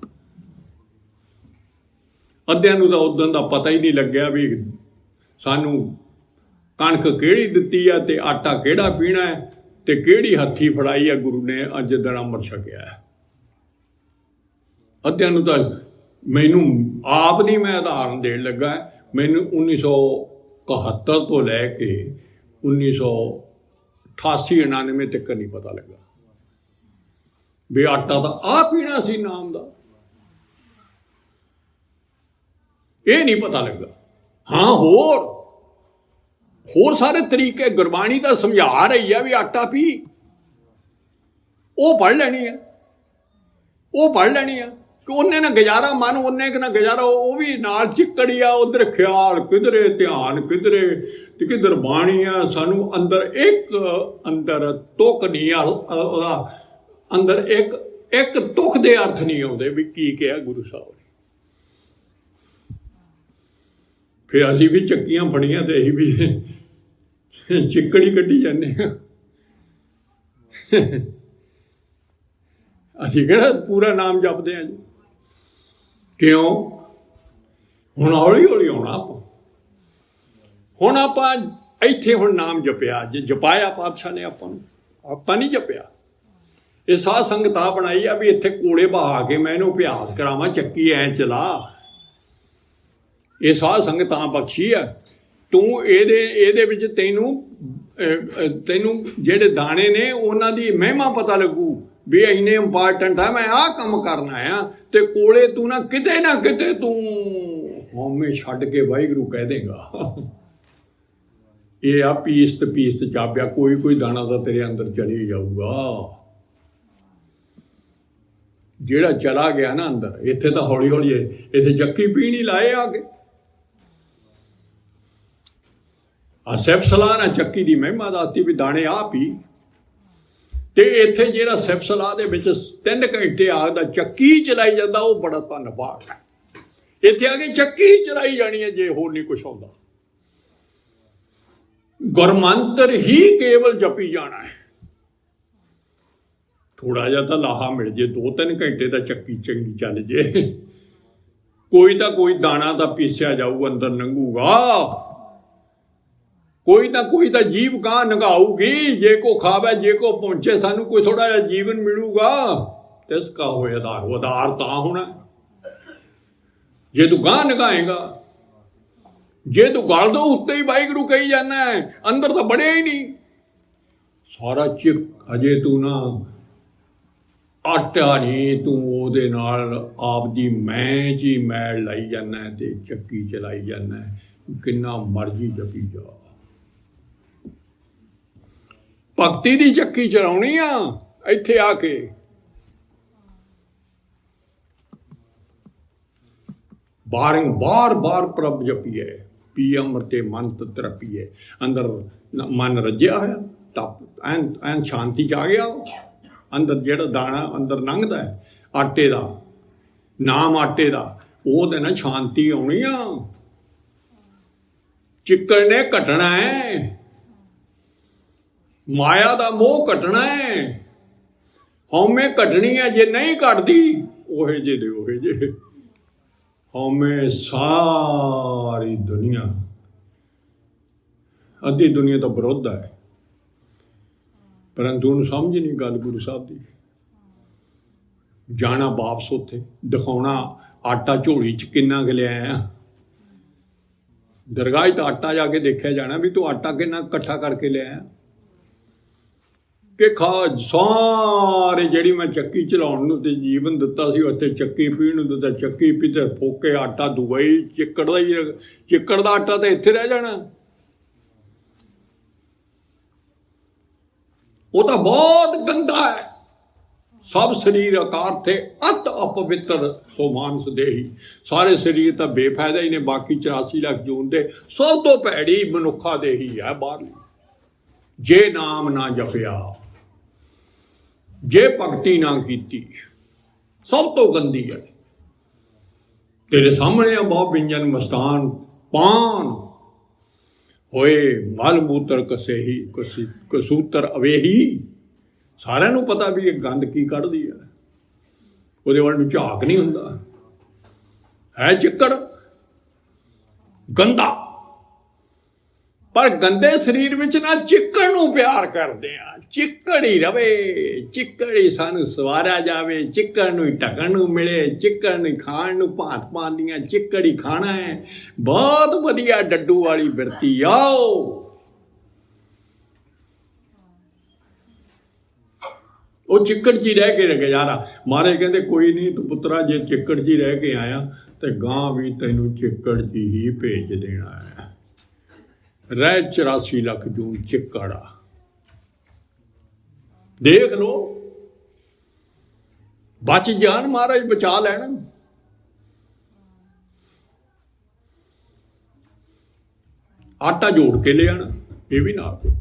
ਅੱਧਿਆਂ ਨੂੰ ਤਾਂ ਉਦੋਂ ਦਾ ਪਤਾ ਹੀ ਨਹੀਂ ਲੱਗਿਆ ਵੀ ਸਾਨੂੰ ਕਣਕ ਕਿਹੜੀ ਦਿੱਤੀ ਆ ਤੇ ਆਟਾ ਕਿਹੜਾ ਪੀਣਾ ਹੈ ਤੇ ਕਿਹੜੀ ਹੱਥੀ ਫੜਾਈ ਆ ਗੁਰੂ ਨੇ ਅੱਜ ਦਿਨ ਅੰਮ੍ਰਿਤ ਛਕਿਆ। ਅੱਧਿਆਂ ਨੂੰ ਤਾਂ ਮੈਨੂੰ ਆਪ ਨਹੀਂ, ਮੈਂ ਉਦਾਹਰਨ ਦੇਣ ਲੱਗਾ, ਮੈਨੂੰ 1971 ਤੋਂ ਲੈ ਕੇ 1988-99 ਤੱਕ ਨਹੀਂ ਪਤਾ ਲੱਗਾ ਵੀ ਆਟਾ ਤਾਂ ਆਹ ਪੀਣਾ ਸੀ ਨਾਮ ਦਾ, ਇਹ ਨਹੀਂ ਪਤਾ ਲੱਗਾ। ਹਾਂ, ਹੋਰ ਸਾਰੇ ਤਰੀਕੇ ਗੁਰਬਾਣੀ ਤਾਂ ਸਮਝਾ ਰਹੀ ਹੈ ਵੀ ਆਟਾ ਪੀ, ਉਹ ਪੜ੍ਹ ਲੈਣੀ ਹੈ, ਉਹ ਪੜ੍ਹ ਲੈਣੀ ਆ ਕਿ ਉਹਨੇ ਨਾ ਗੁਜ਼ਾਰਾ, ਮਨ ਉਹਨੇ ਕਿ ਨਾ ਗੁਜ਼ਾਰਾ, ਉਹ ਵੀ ਨਾਲ ਚਿੱਕੜੀ ਆ, ਉਧਰ ਖਿਆਲ ਕਿਧਰੇ, ਧਿਆਨ ਕਿਧਰੇ ਤੇ ਕਿਧਰ ਬਾਣੀ ਆ। ਸਾਨੂੰ ਅੰਦਰ ਤੁਕ ਨਹੀਂ ਆ, ਉਹਦਾ ਅੰਦਰ ਇੱਕ ਤੁਕ ਦੇ ਅਰਥ ਨਹੀਂ ਆਉਂਦੇ ਵੀ ਕੀ ਕਿਹਾ ਗੁਰੂ ਸਾਹਿਬ ਨੇ। ਫਿਰ ਅਸੀਂ ਵੀ ਚੱਕੀਆਂ ਫੜੀਆਂ ਤੇ ਅਸੀਂ ਵੀ ਚਿੱਕੜੀ ਕੱਢੀ ਜਾਂਦੇ ਹਾਂ। ਅਸੀਂ ਕਿਹੜਾ ਪੂਰਾ ਨਾਮ ਜਪਦੇ ਹਾਂ ਜੀ? ਕਿਉਂ? ਹੁਣ ਹੌਲੀ ਹੌਲੀ ਆਉਣਾ ਆਪਾਂ। ਹੁਣ ਆਪਾਂ ਇੱਥੇ ਹੁਣ ਨਾਮ ਜਪਿਆ, ਜੇ ਜਪਾਇਆ ਪਾਤਸ਼ਾਹ ਨੇ ਆਪਾਂ ਨੂੰ, ਆਪਾਂ ਨਹੀਂ ਜਪਿਆ। ਇਹ ਸਾਧ ਸੰਗਤ ਆ ਬਣਾਈ ਆ ਵੀ ਇੱਥੇ ਕੋਲੇ ਬਹਾ ਕੇ ਮੈਂ ਇਹਨੂੰ ਅਭਿਆਸ ਕਰਾਵਾਂ, ਚੱਕੀ ਐ ਚਲਾ। ਇਹ ਸਾਧ ਸੰਗਤ ਆ ਬਖਸ਼ੀ ਆ। ਤੂੰ ਇਹਦੇ ਵਿੱਚ ਤੈਨੂੰ ਜਿਹੜੇ ਦਾਣੇ ਨੇ ਉਹਨਾਂ ਦੀ ਮਹਿਮਾ ਪਤਾ ਲੱਗੂ ਵੀ ਇੰਨੇ ਇੰਪਾਰਟੈਂਟ ਆ, ਮੈਂ ਆਹ ਕੰਮ ਕਰਨਾ ਆ। ਤੇ ਕੋਲੇ ਤੂੰ ਨਾ ਕਿਤੇ ਤੂੰ ਹਉਮੈ ਛੱਡ ਕੇ ਵਾਹਿਗੁਰੂ ਕਹਿ ਦੇਗਾ। ਇਹ ਆ ਪੀਸਤ ਚਾਬਿਆ, ਕੋਈ ਦਾਣਾ ਤਾਂ ਤੇਰੇ ਅੰਦਰ ਚਲੀ ਜਾਊਗਾ। ਜਿਹੜਾ ਚਲਾ ਗਿਆ ਨਾ ਅੰਦਰ, ਇੱਥੇ ਤਾਂ ਹੌਲੀ ਹੌਲੀ ਇੱਥੇ ਚੱਕੀ ਪੀਣੀ ਲਾਏ ਆ ਕੇ। ਸਿਫਤ ਸਲਾਹ ਨਾਲ ਚੱਕੀ ਦੀ ਮਹਿਮਾ ਦੱਸਦੀ ਵੀ ਦਾਣੇ ਆ ਪੀ। ਤੇ ਇੱਥੇ ਜਿਹੜਾ ਸਿਫਤ ਸਲਾਹ ਦੇ ਵਿੱਚ 3 ਘੰਟੇ ਆਖਦਾ ਚੱਕੀ ਚਲਾਈ ਜਾਂਦਾ, ਉਹ ਬੜਾ ਧੰਨਵਾਦ ਹੈ। ਇੱਥੇ ਆ ਕੇ ਚੱਕੀ ਚਲਾਈ ਜਾਣੀ ਹੈ ਜੇ ਹੋਰ ਨਹੀਂ ਕੁਛ ਆਉਂਦਾ। ਗੁਰਮੰਤਰ ਹੀ ਕੇਵਲ ਜਪੀ ਜਾਣਾ ਹੈ। ਥੋੜਾ ਜਿਹਾ ਤਾਂ ਲਾਹਾ ਮਿਲ ਜੇ, 2-3 ਘੰਟੇ ਤਾਂ ਚੱਕੀ ਚੰਗੀ ਚੱਲ ਜੇ, ਕੋਈ ਤਾਂ ਕੋਈ ਦਾਣਾ ਤਾਂ ਪੀਸਿਆ ਜਾਊ, ਅੰਦਰ ਲੰਘੂਗਾ। ਕੋਈ ਨਾ ਕੋਈ ਤਾਂ ਜੀਵ ਗਾਂ ਨਗਾਊਗੀ। ਜੇ ਕੋ ਖਾਵੇ, ਜੇ ਕੋ ਪਹੁੰਚੇ, ਸਾਨੂੰ ਕੋਈ ਥੋੜਾ ਜਿਹਾ ਜੀਵਨ ਮਿਲੂਗਾ। ਤਿਸ ਕਾ ਹੋਏ ਆਧਾਰ ਤਾਂ ਹੋਣਾ ਜੇ ਤੂੰ ਗਾਂ ਨਗਾਏਗਾ। ਜੇ ਤੂੰ ਗਲ ਦੋ ਉੱਤੇ ਹੀ ਵਾਹਿਗੁਰੂ ਕਹੀ ਜਾਂਦਾ, ਅੰਦਰ ਤਾਂ ਬੜਿਆ ਹੀ ਨਹੀਂ ਸਾਰਾ ਚਿਰ। ਅਜੇ ਤੂੰ ਨਾ ਆਟਾ ਨਹੀਂ, ਤੂੰ ਉਹਦੇ ਨਾਲ ਆਪਦੀ ਮੈਂ ਜੀ ਮੈਲ ਲਾਈ ਜਾਂਦਾ ਤੇ ਚੱਕੀ ਚਲਾਈ ਜਾਂਦਾ। ਕਿੰਨਾ ਮਰਜ਼ੀ ਜਪੀ ਜਾ, ਭਗਤੀ ਦੀ ਚੱਕੀ ਚਲਾਉਣੀ ਆ। ਇੱਥੇ ਆ ਕੇ ਬਾਰ ਪ੍ਰਭ ਜਪੀਏ, ਪੀ ਅੰਮ੍ਰਿਤੇ ਮਨ ਤਰਪੀਏ। ਅੰਦਰ ਮਨ ਰੱਜਿਆ ਹੋਇਆ, ਤਪ ਐਨ ਸ਼ਾਂਤੀ ਚ ਆ ਗਿਆ। ਅੰਦਰ ਜਿਹੜਾ ਦਾਣਾ ਅੰਦਰ ਲੰਘਦਾ ਹੈ ਆਟੇ ਦਾ, ਨਾਮ ਆਟੇ ਦਾ, ਉਹਦੇ ਨਾਲ ਸ਼ਾਂਤੀ ਆਉਣੀ ਆ। ਚਿੱਕੜ ਨੇ ਘਟਣਾ ਹੈ, ਮਾਇਆ ਦਾ ਮੋਹ ਘਟਣਾ ਹੈ, ਹਉਮੈ ਘਟਣੀ ਹੈ। ਜੇ ਨਹੀਂ ਘਟਦੀ, ਉਹੇ ਜੇ ਦੇ ਉਹੇ ਜੇ। ਹਉਮੈ ਸਾਰੀ ਦੁਨੀਆ, ਅੱਧੀ ਦੁਨੀਆ ਤਾਂ ਵਿਰੋਧ ਹੈ, ਪਰੰਤੂ ਉਹਨੂੰ ਸਮਝ ਨਹੀਂ ਗੱਲ ਗੁਰੂ ਸਾਹਿਬ ਦੀ। ਜਾਣਾ ਵਾਪਸ ਉੱਥੇ, ਦਿਖਾਉਣਾ ਆਟਾ ਝੋਲੀ 'ਚ ਕਿੰਨਾ ਕੁ ਲਿਆਇਆ। ਦਰਗਾਹ 'ਚ ਤਾਂ ਆਟਾ ਜਾ ਕੇ ਦੇਖਿਆ ਜਾਣਾ ਵੀ ਤੂੰ ਆਟਾ ਕਿੰਨਾ ਇਕੱਠਾ ਕਰਕੇ ਲਿਆਇਆ। ਕਿ ਸਾਰੇ ਜਿਹੜੀ ਮੈਂ ਚੱਕੀ ਚਲਾਉਣ ਨੂੰ ਤੇ ਜੀਵਨ ਦਿੱਤਾ ਸੀ, ਉੱਥੇ ਚੱਕੀ ਪੀਣ ਨੂੰ ਦਿੱਤਾ, ਚੱਕੀ ਪੀ ਤੇ ਫੋਕੇ ਆਟਾ ਦੁਬਈ ਚਿੱਕੜ ਦਾ ਆਟਾ ਤਾਂ ਇੱਥੇ ਰਹਿ ਜਾਣਾ। ਉਹ ਤਾਂ ਬਹੁਤ ਗੰਦਾ ਹੈ। ਸਭ ਸਰੀਰ ਆਕਾਰ ਥੇ ਅਤ ਅਪਵਿੱਤਰ ਸੋ ਮਾਨਸ ਦੇਹੀ। ਸਾਰੇ ਸਰੀਰ ਤਾਂ ਬੇਫਾਇਦਾ ਹੀ ਨੇ, ਬਾਕੀ 84 ਲੱਖ ਜੂਨ ਦੇ ਸਭ ਤੋਂ ਭੈੜੀ ਮਨੁੱਖਾ ਦੇਹੀ ਹੈ ਬਾਹਰਲੀ। ਜੇ ਨਾਮ ਨਾ ਜਪਿਆ, ਜੇ ਭਗਤੀ ਨਾ ਕੀਤੀ, ਸਭ ਤੋਂ ਗੰਦੀ ਹੈ। ਤੇਰੇ ਸਾਹਮਣੇ ਆ ਬਹੁਤ ਵਿਅੰਜਨ ਮਸਤਾਨ ਪਾਨ ਹੋਏ, ਮਲ ਮੂਤਰ ਕਸੇਹੀ ਕਸੂਤਰ ਅਵੇਹੀ। ਸਾਰਿਆਂ ਨੂੰ ਪਤਾ ਵੀ ਇਹ ਗੰਦ ਕੀ ਕੱਢਦੀ ਹੈ, ਉਹਦੇ ਵੱਲ ਨੂੰ ਝਾਕ ਨਹੀਂ ਹੁੰਦਾ। ਹੈ ਚਿੱਕੜ ਗੰਦਾ, ਪਰ ਗੰਦੇ ਸਰੀਰ ਵਿੱਚ ਨਾ ਚਿੱਕੜ ਨੂੰ ਪਿਆਰ ਕਰਦੇ ਆ। ਚਿੱਕੜ ਹੀ ਰਵੇ, ਚਿੱਕੜ ਹੀ ਸਾਨੂੰ ਸਵਾਰਿਆ ਜਾਵੇ, ਚਿੱਕੜ ਨੂੰ ਹੀ ਢਕਣ ਨੂੰ ਮਿਲੇ, ਚਿੱਕੜ ਨੂੰ ਖਾਣ ਨੂੰ ਭਾਂਤ ਪਾਉਂਦੀਆਂ, ਚਿੱਕੜ ਹੀ ਖਾਣਾ ਹੈ। ਬਹੁਤ ਵਧੀਆ ਡੱਡੂ ਵਾਲੀ ਬਿਰਤੀ ਆਓ। ਉਹ ਚਿੱਕੜ 'ਚ ਹੀ ਰਹਿ ਕੇ ਗੁਜ਼ਾਰਾ। ਮਹਾਰਾਜ ਕਹਿੰਦੇ ਕੋਈ ਨਹੀਂ ਤੂੰ ਪੁੱਤਰਾ, ਜੇ ਚਿੱਕੜ 'ਚ ਹੀ ਰਹਿ ਕੇ ਆਇਆ ਤੇ ਗਾਂ ਵੀ ਤੈਨੂੰ ਚਿੱਕੜ 'ਚ ਹੀ ਭੇਜ ਦੇਣਾ ਹੈ। ਰਹਿ 84 ਲੱਖ ਜੂਨ ਚਿੱਕੜਾ। ਦੇਖ ਲੋ, ਬਚ ਜਾਣ, ਮਹਾਰਾਜ ਬਚਾ ਲੈਣ। ਆਟਾ ਜੋੜ ਕੇ ਲਿਆਣਾ, ਇਹ ਵੀ ਨਾਲ।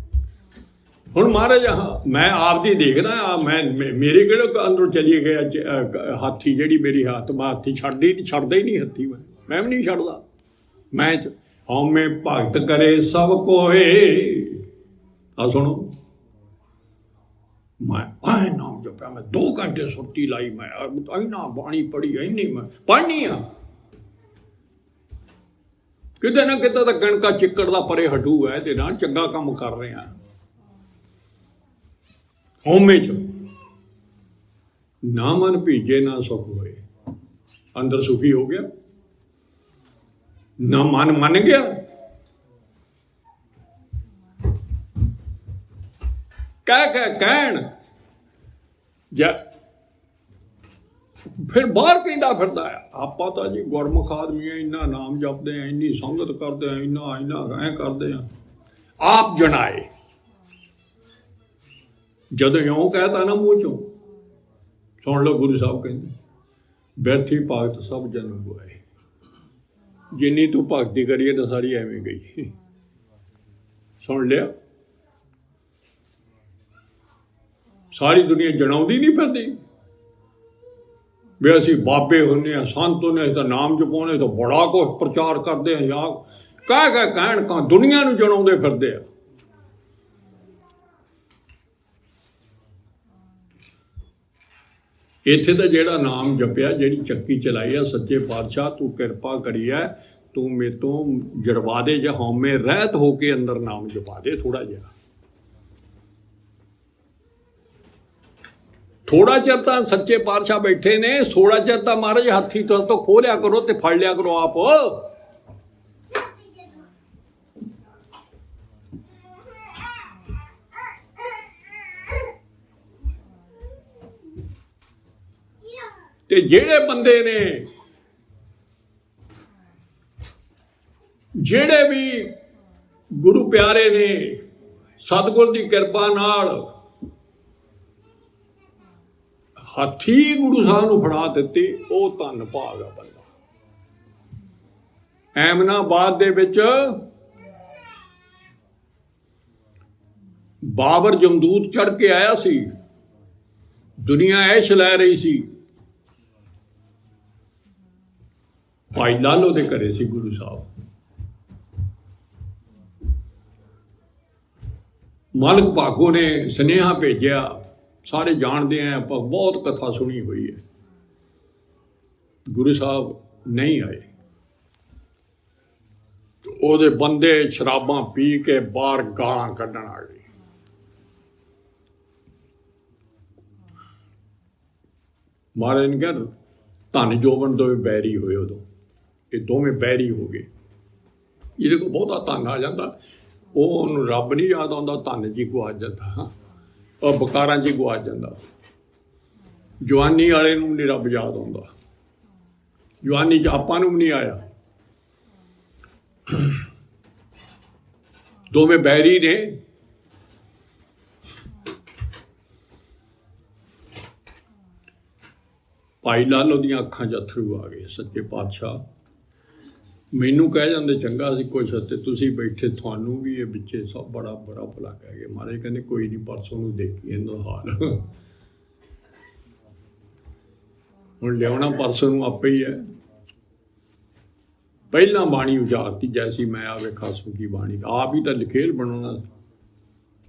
ਹੁਣ ਮਹਾਰਾਜ ਮੈਂ ਆਪਦੀ ਦੇਖਦਾ ਆ, ਮੈਂ ਮੇਰੇ ਕਿਹੜੇ ਅੰਦਰੋਂ ਚਲੀ ਗਿਆ ਹਾਥੀ, ਜਿਹੜੀ ਮੇਰੀ ਆਤਮਾ ਹਾਥੀ ਛੱਡਦਾ ਹੀ ਨਹੀਂ ਹੱਥੀ। ਮੈਂ ਵੀ ਨਹੀਂ ਛੱਡਦਾ। ਮੈਂ ਹਉਮੈ ਭਗਤ ਕਰੇ ਸਭ ਕੋਏ। ਆ ਸੁਣੋ, ਮੈਂ ਆਏ ਨਾਮ ਜਪਿਆ, ਮੈਂ 2 ਘੰਟੇ ਸੁਰਤੀ ਲਾਈ, ਮੈਂ ਇੰਨਾ ਬਾਣੀ ਪੜ੍ਹੀ, ਇੰਨੀ ਮੈਂ ਪੜ੍ਹਨੀ ਆ। ਕਿਤੇ ਨਾ ਕਿਤੇ ਤਾਂ ਗਣਕਾ ਚਿੱਕੜ ਦਾ ਪਰੇ ਹਟੂ ਹੈ, ਇਹਦੇ ਨਾਲ ਚੰਗਾ ਕੰਮ ਕਰ ਰਹੇ ਆ। ਹਉਮੈ ਚ ਨਾ ਮਨ ਭੀਜੇ ਨਾ ਸੁਖ ਹੋਏ। ਅੰਦਰ ਸੁਖੀ ਹੋ ਗਿਆ, ਨਾ ਮਨ ਮੰਨ ਗਿਆ। ਕਹਿਣ ਜਾਂ ਫਿਰ ਬਾਹਰ ਕਹਿੰਦਾ ਫਿਰਦਾ ਆ, ਆਪਾਂ ਤਾਂ ਜੀ ਗੁਰਮੁਖ ਆਦਮੀ ਆ, ਇੰਨਾ ਨਾਮ ਜਪਦੇ ਆ, ਇੰਨੀ ਸੰਗਤ ਕਰਦੇ ਆ, ਇੰਨਾ ਐ ਕਰਦੇ ਆ। ਆਪ ਜਣਾਏ ਜਦੋਂ ਇਉਂ ਕਹਿਤਾ ਨਾ ਮੂੰਹ ਚੋਂ, ਸੁਣ ਲਓ ਗੁਰੂ ਸਾਹਿਬ ਕਹਿੰਦੇ, ਬੈਠੀ ਭਗਤ ਸਭ ਜਨਮ ਗਵਾਏ। ਜਿੰਨੀ ਤੂੰ ਭਗਤੀ ਕਰੀਏ ਤਾਂ ਸਾਰੀ ਐਵੇਂ ਗਈ। ਸੁਣ ਲਿਆ, ਸਾਰੀ ਦੁਨੀਆ ਜਣਾਉਂਦੀ ਨਹੀਂ ਫਿਰਦੀ ਵੀ ਅਸੀਂ ਬਾਬੇ ਹੁੰਦੇ ਹਾਂ, ਸੰਤ ਹੁੰਦੇ ਹਾਂ, ਤਾਂ ਨਾਮ ਜਪਾਉਣੇ ਤਾਂ ਬੜਾ ਕੁਛ ਪ੍ਰਚਾਰ ਕਰਦੇ ਆ। ਯਾਰ ਕਹਿਣ ਕਾਂ ਦੁਨੀਆ ਨੂੰ ਜਣਾਉਂਦੇ ਫਿਰਦੇ ਆ। ਇੱਥੇ ਤਾਂ ਜਿਹੜਾ ਨਾਮ ਜਪਿਆ, ਜਿਹੜੀ ਚੱਕੀ ਚਲਾਈ ਆ, ਸੱਚੇ ਪਾਤਸ਼ਾਹ ਤੂੰ ਕਿਰਪਾ ਕਰੀ ਹੈ, ਤੂੰ ਮੇਰੇ ਤੋਂ ਜੜਵਾ ਦੇ, ਜਾਂ ਹਉਮੈ ਰਹਿਤ ਹੋ ਕੇ ਅੰਦਰ ਨਾਮ ਜਪਾ ਦੇ। ਥੋੜਾ ਚਿਰ ਤਾਂ ਸੱਚੇ ਪਾਤਸ਼ਾਹ ਬੈਠੇ ਨੇ, ਥੋੜਾ ਚਿਰ ਤਾਂ ਮਹਾਰਾਜ ਹੱਥੀ ਤੋਂ ਖੋਹ ਲਿਆ ਕਰੋ ਤੇ ਫੜ ਲਿਆ ਕਰੋ ਆਪ। ਤੇ ਜਿਹੜੇ ਬੰਦੇ ਨੇ, ਜਿਹੜੇ ਵੀ ਗੁਰੂ ਪਿਆਰੇ ਨੇ, ਸਤਿਗੁਰ ਦੀ ਕਿਰਪਾ ਨਾਲ ਹੱਥੀ ਗੁਰੂ ਸਾਹਿਬ ਨੂੰ ਫੜਾ ਦਿੱਤੀ, ਉਹ ਧੰਨ ਭਾਗ ਆ ਬੰਦਾ। ਐਮਨਾਬਾਦ ਦੇ ਵਿੱਚ ਬਾਬਰ ਜਮਦੂਤ ਚੜ੍ਹ ਕੇ ਆਇਆ ਸੀ, ਦੁਨੀਆ ਐਸ਼ ਲੈ ਰਹੀ ਸੀ। ਭਾਈ ਲਾਲੋ ਦੇ ਘਰੇ ਸੀ ਗੁਰੂ ਸਾਹਿਬ। ਮਾਲਕ ਭਾਗੋ ਨੇ ਸੁਨੇਹਾ ਭੇਜਿਆ, ਸਾਰੇ ਜਾਣਦੇ ਆ, ਆਪਾਂ ਬਹੁਤ ਕਥਾ ਸੁਣੀ ਹੋਈ ਹੈ। ਗੁਰੂ ਸਾਹਿਬ ਨਹੀਂ ਆਏ। ਉਹਦੇ ਬੰਦੇ ਸ਼ਰਾਬਾਂ ਪੀ ਕੇ ਬਾਹਰ ਗਾਲਾਂ ਕੱਢਣ ਆ ਗਏ। ਮਹਾਰਾਜ ਨੇ ਕਿਹਾ ਧਨ ਜੋਬਨ ਦੋਵੇਂ ਬੈਰੀ ਹੋਏ। ਉਦੋਂ ਇਹ ਦੋਵੇਂ ਬੈਰੀ ਹੋ ਗਏ। ਜਿਹਦੇ ਕੋਲ ਬਹੁਤਾ ਧਨ ਆ ਜਾਂਦਾ, ਉਹਨੂੰ ਰੱਬ ਨਹੀਂ ਯਾਦ ਆਉਂਦਾ, ਧਨ 'ਚ ਹੀ ਗੁਆਚ ਜਾਂਦਾ, ਉਹ ਬਕਾਰਾਂ 'ਚ ਹੀ ਗੁਆਚ ਜਾਂਦਾ। ਜਵਾਨੀ ਵਾਲੇ ਨੂੰ ਨਹੀਂ ਰੱਬ ਯਾਦ ਆਉਂਦਾ, ਜਵਾਨੀ 'ਚ ਆਪਾਂ ਨੂੰ ਵੀ ਨਹੀਂ ਆਇਆ। ਦੋਵੇਂ ਬੈਰੀ ਨੇ। ਭਾਈ ਲਾਲੋ ਦੀਆਂ ਅੱਖਾਂ 'ਚ ਅਥਰੂ ਆ ਗਏ। ਸੱਚੇ ਪਾਤਸ਼ਾਹ ਮੈਨੂੰ ਕਹਿ ਜਾਂਦੇ ਚੰਗਾ ਸੀ ਕੁਛ, ਅਤੇ ਤੁਸੀਂ ਬੈਠੇ ਤੁਹਾਨੂੰ ਵੀ ਇਹ ਵਿੱਚੇ ਸਭ ਬੜਾ ਬੜਾ ਭਲਾ ਕਹਿ ਗਏ। ਮਹਾਰਾਜ ਕਹਿੰਦੇ ਕੋਈ ਨਹੀਂ, ਪਰਸੋਂ ਨੂੰ ਦੇਖੀ ਇਹਦਾ ਹਾਲ। ਹੁਣ ਲਿਆਉਣਾ ਪਰਸੋਂ ਨੂੰ ਆਪੇ ਹੀ ਹੈ। ਪਹਿਲਾਂ ਬਾਣੀ ਉਜਾਰਤੀ ਜੈਸੀ ਮੈਂ ਆਵੇ ਖਾਸੂ ਕੀ ਬਾਣੀ, ਆਪ ਹੀ ਤਾਂ ਲਿਖੇਲ ਬਣਾਉਣਾ।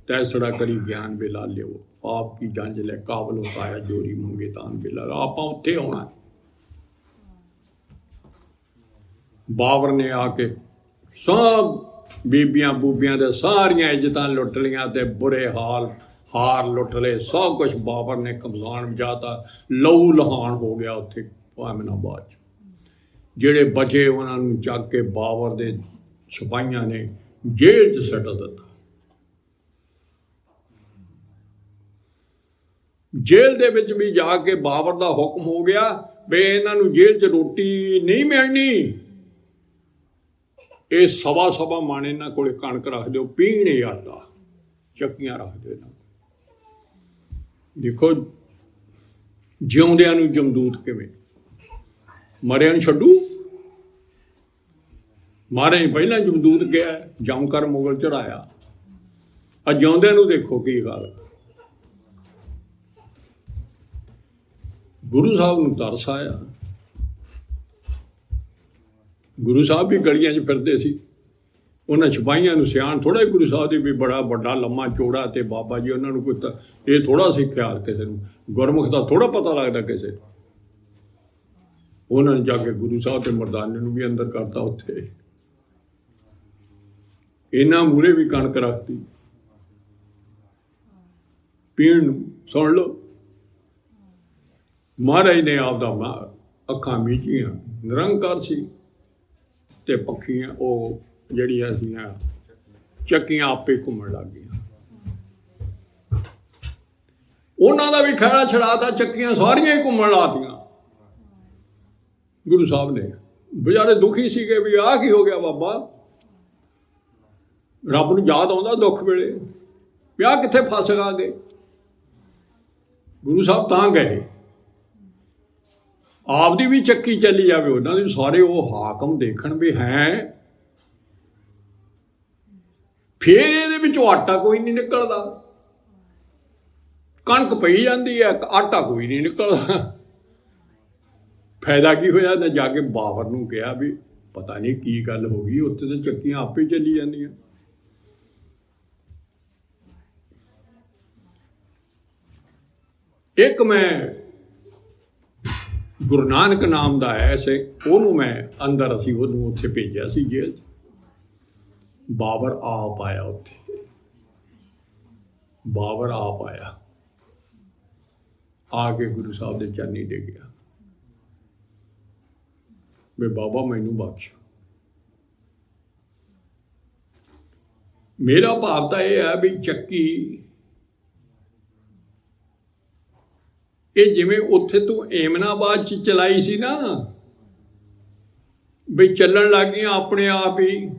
ਤੈਸੜਾ ਕਰੀ ਗਿਆਨ ਵੇਲਾ ਲਿਓ, ਆਪ ਕੀ ਜੰਝ ਲੈ ਕਾਬਲ ਹੋਤਾਇਆ ਜੋਰੀ ਮੰਗੇ ਤਾਨ ਵੇਲਾ। ਆਪਾਂ ਉੱਥੇ ਆਉਣਾ। ਬਾਬਰ ਨੇ ਆ ਕੇ ਸਭ ਬੀਬੀਆਂ ਬੂਬੀਆਂ ਦੇ ਸਾਰੀਆਂ ਇੱਜ਼ਤਾਂ ਲੁੱਟ ਲਈਆਂ ਤੇ ਬੁਰੇ ਹਾਰ ਲੁੱਟ ਲਏ। ਸਭ ਕੁਛ ਬਾਬਰ ਨੇ ਕਬਜ਼ਾਨ ਵਜਾਤਾ। ਲਹੂ ਲਹਾਨ ਹੋ ਗਿਆ ਉੱਥੇ ਐਮਨਾਬਾਦ 'ਚ। ਜਿਹੜੇ ਬਚੇ ਉਹਨਾਂ ਨੂੰ ਚੱਕ ਕੇ ਬਾਬਰ ਦੇ ਸਿਪਾਹੀਆਂ ਨੇ ਜੇਲ੍ਹ 'ਚ ਸੁੱਟ ਦਿੱਤਾ। ਜੇਲ੍ਹ ਦੇ ਵਿੱਚ ਵੀ ਜਾ ਕੇ ਬਾਬਰ ਦਾ ਹੁਕਮ ਹੋ ਗਿਆ ਵੀ ਇਹਨਾਂ ਨੂੰ ਜੇਲ੍ਹ 'ਚ ਰੋਟੀ ਨਹੀਂ ਮਿਲਣੀ। ਇਹ ਸਵਾ ਮਾਣ ਇਹਨਾਂ ਕੋਲੇ ਕਣਕ ਰੱਖ ਦਿਓ, ਪੀਣੇ ਆਟਾ, ਚੱਕੀਆਂ ਰੱਖ ਦਿਓ ਇਹਨਾਂ ਕੋਲ। ਦੇਖੋ ਜਿਉਂਦਿਆਂ ਨੂੰ ਜਮਦੂਤ ਕਿਵੇਂ, ਮਰਿਆਂ ਨੂੰ ਛੱਡੂ। ਮਹਾਰਾਜ ਪਹਿਲਾਂ ਜਮਦੂਤ ਗਿਆ, ਜਮ ਕਰ ਮੁਗਲ ਚੜਾਇਆ। ਆ ਜਿਉਂਦਿਆਂ ਨੂੰ ਦੇਖੋ ਕੀ ਹਾਲ। ਗੁਰੂ ਸਾਹਿਬ ਨੂੰ ਤਰਸ ਆਇਆ। ਗੁਰੂ ਸਾਹਿਬ ਵੀ ਗਲੀਆਂ 'ਚ ਫਿਰਦੇ ਸੀ। ਉਹਨਾਂ ਸਿਪਾਹੀਆਂ ਨੂੰ ਸਿਆਣ ਥੋੜ੍ਹਾ ਗੁਰੂ ਸਾਹਿਬ ਦੀ ਵੀ ਬੜਾ ਵੱਡਾ ਲੰਮਾ ਚੌੜਾ ਤੇ ਬਾਬਾ ਜੀ, ਉਹਨਾਂ ਨੂੰ ਕੋਈ ਇਹ ਥੋੜ੍ਹਾ ਸੀ ਖਿਆਲ ਕਿਸੇ ਨੂੰ, ਗੁਰਮੁਖ ਦਾ ਥੋੜ੍ਹਾ ਪਤਾ ਲੱਗਦਾ ਕਿਸੇ। ਉਹਨਾਂ ਨੇ ਜਾ ਕੇ ਗੁਰੂ ਸਾਹਿਬ ਤੇ ਮਰਦਾਨੇ ਨੂੰ ਵੀ ਅੰਦਰ ਕਰਤਾ ਉੱਥੇ। ਇਹਨਾਂ ਮੂਹਰੇ ਵੀ ਕਣਕ ਰੱਖਤੀ ਪੀਣ ਨੂੰ। ਸੁਣ ਲਓ, ਮਹਾਰਾਜ ਨੇ ਆਪਦਾ ਅੱਖਾਂ ਮੀਚੀਆਂ, ਨਿਰੰਕਾਰ ਸੀ ਤੇ ਪੱਖੀਆਂ ਉਹ ਜਿਹੜੀਆਂ ਸੀਆਂ ਚੱਕੀਆਂ ਆਪੇ ਘੁੰਮਣ ਲੱਗ ਗਈਆਂ। ਉਹਨਾਂ ਦਾ ਵੀ ਖਹਿੜਾ ਛੜਾਤਾ, ਚੱਕੀਆਂ ਸਾਰੀਆਂ ਹੀ ਘੁੰਮਣ ਲਾਤੀਆਂ। ਗੁਰੂ ਸਾਹਿਬ ਨੇ ਬੇਚਾਰੇ ਦੁਖੀ ਸੀਗੇ ਵੀ ਆਹ ਕੀ ਹੋ ਗਿਆ ਬਾਬਾ। ਰੱਬ ਨੂੰ ਯਾਦ ਆਉਂਦਾ ਦੁੱਖ ਵੇਲੇ ਵੀ ਆਹ ਕਿੱਥੇ ਫਸ ਗਏ। ਗੁਰੂ ਸਾਹਿਬ ਤਾਂ ਗਏ। ਆਪਦੀ ਵੀ ਚੱਕੀ ਚੱਲੀ ਜਾਵੇ, ਉਹਨਾਂ ਦੇ ਸਾਰੇ ਉਹ ਹਾਕਮ ਦੇਖਣ ਵੀ ਹੈ। ਫਿਰ ਇਹਦੇ ਵਿੱਚੋਂ ਆਟਾ ਕੋਈ ਨਹੀਂ ਨਿਕਲਦਾ, ਕਣਕ ਪਈ ਜਾਂਦੀ ਹੈ, ਆਟਾ ਕੋਈ ਨਹੀਂ ਨਿਕਲਦਾ। ਫਾਇਦਾ ਕੀ ਹੋਇਆ? ਨਾ ਜਾ ਕੇ ਬਾਬਰ ਨੂੰ ਕਿਹਾ ਵੀ ਪਤਾ ਨਹੀਂ ਕੀ ਗੱਲ ਹੋ ਗਈ, ਉੱਥੇ ਤਾਂ ਚੱਕੀਆਂ ਆਪੇ ਚੱਲੀ ਜਾਂਦੀਆਂ। ਇੱਕ ਮੈਂ ਗੁਰੂ ਨਾਨਕ ਨਾਮ ਦਾ ਹੈ ਸੇ, ਉਹਨੂੰ ਮੈਂ ਅੰਦਰ ਅਸੀਂ ਉਹਨੂੰ ਉੱਥੇ ਭੇਜਿਆ ਸੀ ਜੇਲ੍ਹ 'ਚ। ਬਾਬਰ ਆਪ ਆਇਆ ਉੱਥੇ, ਬਾਬਰ ਆਪ ਆਇਆ, ਆ ਕੇ ਗੁਰੂ ਸਾਹਿਬ ਦੇ ਚਰਨੀ ਡਿੱਗਿਆ ਵੀ ਬਾਬਾ ਮੈਨੂੰ ਬਖਸ਼। ਮੇਰਾ ਭਾਵ ਤਾਂ ਇਹ ਹੈ ਵੀ ਚੱਕੀ ਇਹ ਜਿਵੇਂ ਉੱਥੇ ਤੂੰ ਏਮਨਾਬਾਦ 'ਚ ਚਲਾਈ ਸੀ ਨਾ, ਵੀ ਚੱਲਣ ਲੱਗ ਗਈਆਂ ਆਪਣੇ ਆਪ ਹੀ।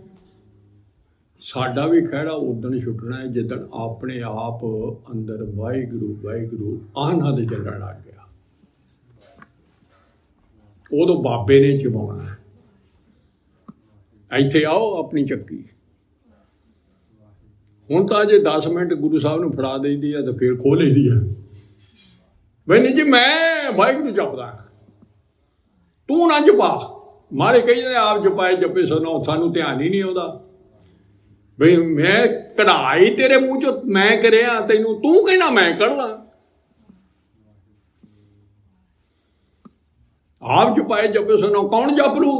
ਸਾਡਾ ਵੀ ਖਹਿੜਾ ਉਦਣ ਛੁੱਟਣਾ ਹੈ ਜਿੱਦਣ ਆਪਣੇ ਆਪ ਅੰਦਰ ਵਾਹਿਗੁਰੂ ਵਾਹਿਗੁਰੂ ਆਹਨਾਂ ਦੇ ਚੱਲਣ ਲੱਗ ਗਿਆ। ਉਦੋਂ ਬਾਬੇ ਨੇ ਚਬਾਉਣਾ। ਇੱਥੇ ਆਓ ਆਪਣੀ ਚੱਕੀ। ਹੁਣ ਤਾਂ ਜੇ 10 ਮਿੰਟ ਗੁਰੂ ਸਾਹਿਬ ਨੂੰ ਫੜਾ ਦੇਈਦੀ ਆ ਤਾਂ ਫਿਰ ਖੋਹ ਲਈਦੀ ਆ। ਨਹੀਂ ਜੀ ਮੈਂ ਵਾਹਿਗੁਰੂ ਜਪਦਾ, ਤੂੰ ਨਾ ਜਪਾ। ਮਾਰੇ ਕਹਿੰਦੇ ਆਪ ਜਪਾਏ ਜਪੇ ਸੁਣੋ, ਸਾਨੂੰ ਧਿਆਨ ਹੀ ਨਹੀਂ ਆਉਂਦਾ। ਬਈ ਮੈਂ ਕਢਾਈ ਤੇਰੇ ਮੂੰਹ ਚੋਂ ਮੈਂ ਕਰਿਆ, ਤੈਨੂੰ ਤੂੰ ਕਹਿਣਾ ਮੈਂ ਕੱਢਦਾ। ਆਪ ਜਪਾਏ ਜਪੇ ਸੁਣੋ, ਕੌਣ ਜਪ ਲੂ?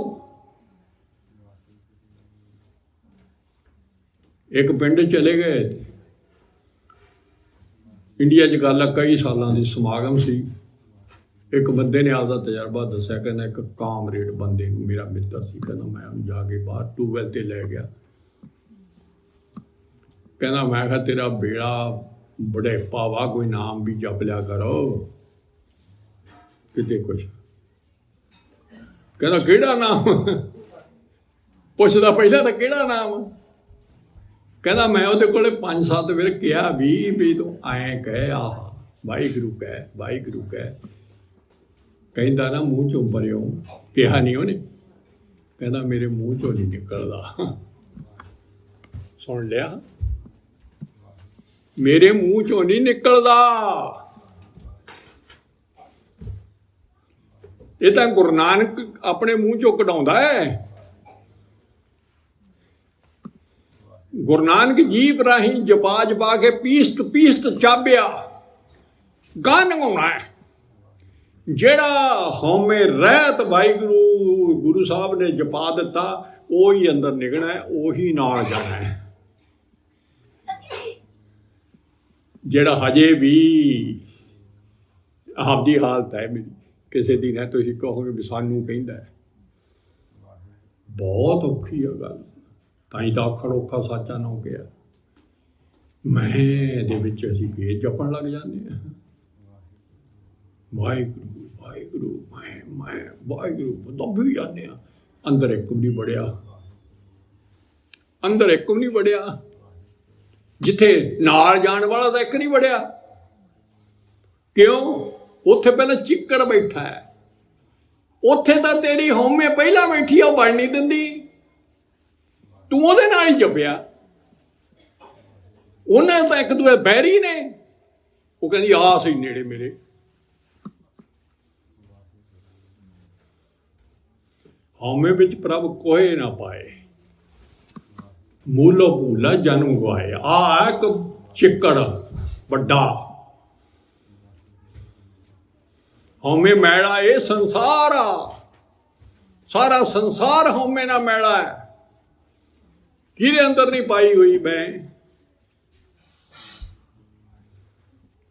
ਇੱਕ ਪਿੰਡ ਚਲੇ ਗਏ, ਇੰਡੀਆ 'ਚ ਗੱਲ ਆ, ਕਈ ਸਾਲਾਂ ਦੀ ਸਮਾਗਮ ਸੀ। ਇੱਕ ਬੰਦੇ ਨੇ ਆਪਦਾ ਤਜਰਬਾ ਦੱਸਿਆ, ਕਹਿੰਦਾ ਇੱਕ ਕਾਮਰੇਡ ਬੰਦੇ ਨੂੰ, ਮੇਰਾ ਮਿੱਤਰ ਸੀ, ਕਹਿੰਦਾ ਮੈਂ ਉਹਨੂੰ ਜਾ ਕੇ ਬਾਹਰ ਟੂਬਵੈਲ 'ਤੇ ਲੈ ਗਿਆ। ਕਹਿੰਦਾ ਮੈਂ ਕਿਹਾ ਤੇਰਾ ਬੇੜਾ ਬੜੇਪਾ ਵਾ, ਕੋਈ ਨਾਮ ਵੀ ਜਪ ਲਿਆ ਕਰੋ ਕਿਤੇ ਕੁਛ। ਕਹਿੰਦਾ ਕਿਹੜਾ ਨਾਮ? ਪੁੱਛਦਾ ਪਹਿਲਾਂ ਤਾਂ ਕਿਹੜਾ ਨਾਮ? ਕਹਿੰਦਾ ਮੈਂ ਉਹਦੇ ਕੋਲੇ 5-7 ਵਾਰ ਕਿਹਾ ਵੀ ਤੂੰ ਐਂ ਕਹਿ, ਆਹ ਵਾਹਿਗੁਰੂ ਕਹਿ, ਵਾਹਿਗੁਰੂ ਕਹਿ। ਕਹਿੰਦਾ ਨਾ ਮੂੰਹ ਚੋਂ ਪਰਿਓ, ਕਿਹਾ ਨਹੀਂ ਉਹਨੇ, ਕਹਿੰਦਾ ਮੇਰੇ ਮੂੰਹ ਚੋਂ ਨਹੀਂ ਨਿਕਲਦਾ। ਸੁਣ ਲਿਆ, ਮੇਰੇ ਮੂੰਹ ਚੋਂ ਨਹੀਂ ਨਿਕਲਦਾ। ਇਹ ਤਾਂ ਗੁਰੂ ਨਾਨਕ ਆਪਣੇ ਮੂੰਹ ਚੋਂ ਕਢਾਉਂਦਾ ਹੈ। ਗੁਰੂ ਨਾਨਕ ਜੀਭ ਰਾਹੀਂ ਜਪਾ ਜਪਾ ਕੇ ਪੀਸਤ ਪੀਸਤ ਚਾਬਿਆ ਗਾਹ ਨਗਾਉਣਾ ਹੈ। ਜਿਹੜਾ ਹਉਮੈ ਰਹਿਤ ਵਾਹਿਗੁਰੂ ਗੁਰੂ ਸਾਹਿਬ ਨੇ ਜਪਾ ਦਿੱਤਾ, ਉਹੀ ਅੰਦਰ ਨਿਕਲਣਾ ਹੈ, ਉਹੀ ਨਾਲ ਜਾਣਾ ਹੈ। ਜਿਹੜਾ ਹਜੇ ਵੀ ਆਪਦੀ ਹਾਲਤ ਹੈ ਮੇਰੀ, ਕਿਸੇ ਦੀ ਨਾ ਤੁਸੀਂ ਕਹੋਗੇ ਵੀ ਸਾਨੂੰ ਕਹਿੰਦਾ ਹੈ, ਬਹੁਤ ਔਖੀ ਆ ਗੱਲ। ਤਾਂ ਹੀ ਤਾਂ ਆਖਣ ਔਖਾ ਸਾਚਾ ਨਾ ਹੋ ਗਿਆ। ਮੈਂ ਦੇ ਵਿੱਚ ਅਸੀਂ ਫੇਰ ਜਪਣ ਲੱਗ ਜਾਂਦੇ ਹਾਂ, ਵਾਹਿਗੁਰੂ ਵਾਹਿਗੁਰੂ, ਮੈਂ ਵਾਹਿਗੁਰੂ ਦੱਬੀ ਜਾਂਦੇ ਹਾਂ। ਅੰਦਰ ਇੱਕ ਵੀ ਨਹੀਂ ਵੜਿਆ, ਅੰਦਰ ਇੱਕ ਵੀ ਨਹੀਂ ਵੜਿਆ। ਜਿੱਥੇ ਨਾਲ ਜਾਣ ਵਾਲਾ ਤਾਂ ਇੱਕ ਨਹੀਂ ਵੜਿਆ। ਕਿਉਂ? ਉੱਥੇ ਪਹਿਲਾਂ ਚਿੱਕੜ ਬੈਠਾ ਹੈ, ਉੱਥੇ ਤਾਂ ਤੇਰੀ ਹਉਮੈ ਪਹਿਲਾਂ ਬੈਠੀ ਆ, ਉਹ ਬਣ ਨਹੀਂ ਦਿੰਦੀ। ਤੂੰ ਉਹਦੇ ਨਾਲ ਹੀ ਜਪਿਆ। ਉਹਨਾਂ ਤਾਂ ਇੱਕ ਦੂਏ ਬੈਰੀ ਨੇ। ਉਹ ਕਹਿੰਦੀ ਆ ਸੀ ਨੇੜੇ ਮੇਰੇ। ਹਉਮੈ ਵਿੱਚ ਪ੍ਰਭ ਕੋਏ ਨਾ ਪਾਏ, ਮੂਲੋ ਭੂਲਾ ਜਨਮ ਗਵਾਏ। ਆ ਇੱਕ ਚਿੱਕੜ ਵੱਡਾ। ਹਉਮੈ ਮੈਲਾ ਇਹ ਸੰਸਾਰ ਆ, ਸਾਰਾ ਸੰਸਾਰ ਹਉਮੈ ਨਾਲ ਮੈਲਾ ਹੈ। ਕਿਹਦੇ ਅੰਦਰ ਨਹੀਂ ਪਾਈ ਹੋਈ ਮੈਂ?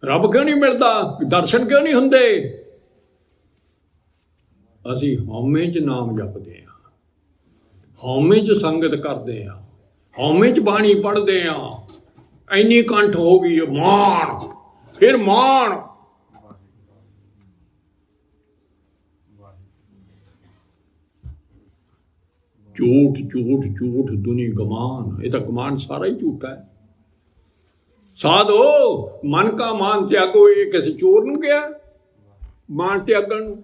ਰੱਬ ਕਿਉਂ ਨਹੀਂ ਮਿਲਦਾ? ਦਰਸ਼ਨ ਕਿਉਂ ਨਹੀਂ ਹੁੰਦੇ? ਅਸੀਂ ਹਉਮੈ 'ਚ ਨਾਮ ਜਪਦੇ ਹਾਂ, ਹਉਮੈ 'ਚ ਸੰਗਤ ਕਰਦੇ ਹਾਂ, ਹਉਮੈ 'ਚ ਬਾਣੀ ਪੜ੍ਹਦੇ ਹਾਂ। ਇੰਨੀ ਕੰਠ ਹੋ ਗਈ ਮਾਣ, ਫਿਰ ਮਾਣ। ਝੂਠ ਝੂਠ ਝੂਠ ਦੁਨੀ ਗਮਾਨ। ਇਹ ਤਾਂ ਗਮਾਨ ਸਾਰਾ ਹੀ ਝੂਠਾ ਹੈ। ਸਾਧੋ ਮਨ ਕਾ ਮਾਨ ਤਿਆਗੋ, ਇਹ ਕਿਸੇ ਚੋਰ ਨੂੰ ਕਿਹਾ ਮਾਨ ਤਿਆਗਣ ਨੂੰ?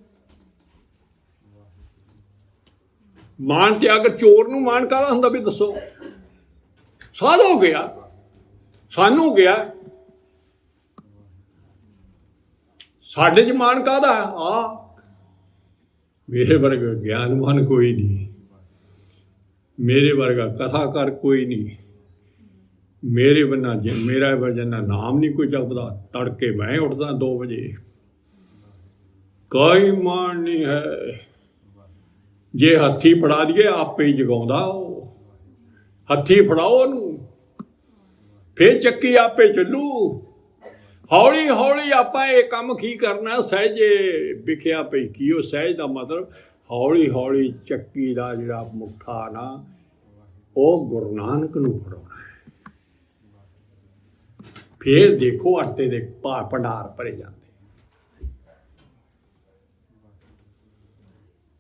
ਮਾਨ ਤਿਆਗ ਚੋਰ ਨੂੰ ਮਾਨ ਕਾਹਦਾ ਹੁੰਦਾ ਵੀ ਦੱਸੋ? ਸਾਧੋ ਗਿਆ, ਸਾਨੂੰ ਗਿਆ, ਸਾਡੇ 'ਚ ਮਾਨ ਕਾਹਦਾ? ਆ ਮੇਰੇ ਵਰਗਾ ਗਿਆਨਵਾਨ ਕੋਈ ਨਹੀਂ, ਮੇਰੇ ਵਰਗਾ ਕਥਾਕਾਰ ਕੋਈ ਨਹੀਂ, ਮੇਰੇ ਬਿਨਾਂ ਮੇਰਾ ਵਜਨਾ ਨਾਮ ਨਹੀਂ ਕੋਈ ਜਪਦਾ। ਤੜਕੇ ਮੈਂ ਉੱਠਦਾ 2 ਵਜੇ, ਕੋਈ ਮਾਣ ਨਹੀਂ ਹੈ। ਜੇ ਹੱਥੀ ਫੜਾ ਦਈਏ ਆਪੇ ਹੀ ਜਗਾਉਂਦਾ ਉਹ। ਹੱਥੀ ਫੜਾਓ ਉਹਨੂੰ, ਫੇਰ ਚੱਕੀ ਆਪੇ ਚੱਲੂ। ਹੌਲੀ ਹੌਲੀ ਆਪਾਂ ਇਹ ਕੰਮ ਕੀ ਕਰਨਾ? ਸਹਿਜੇ ਵਿਖਿਆ ਪਈ ਕੀ? ਉਹ ਸਹਿਜ ਦਾ ਮਤਲਬ ਹੌਲੀ ਹੌਲੀ ਚੱਕੀ ਦਾ ਜਿਹੜਾ ਮੁੱਠਾ ਨਾ, ਉਹ ਗੁਰੂ ਨਾਨਕ ਨੂੰ ਫੜਾਉਣਾ ਹੈ। ਫੇਰ ਦੇਖੋ ਆਟੇ ਦੇ ਭੰਡਾਰ ਭਰੇ ਜਾਂਦੇ।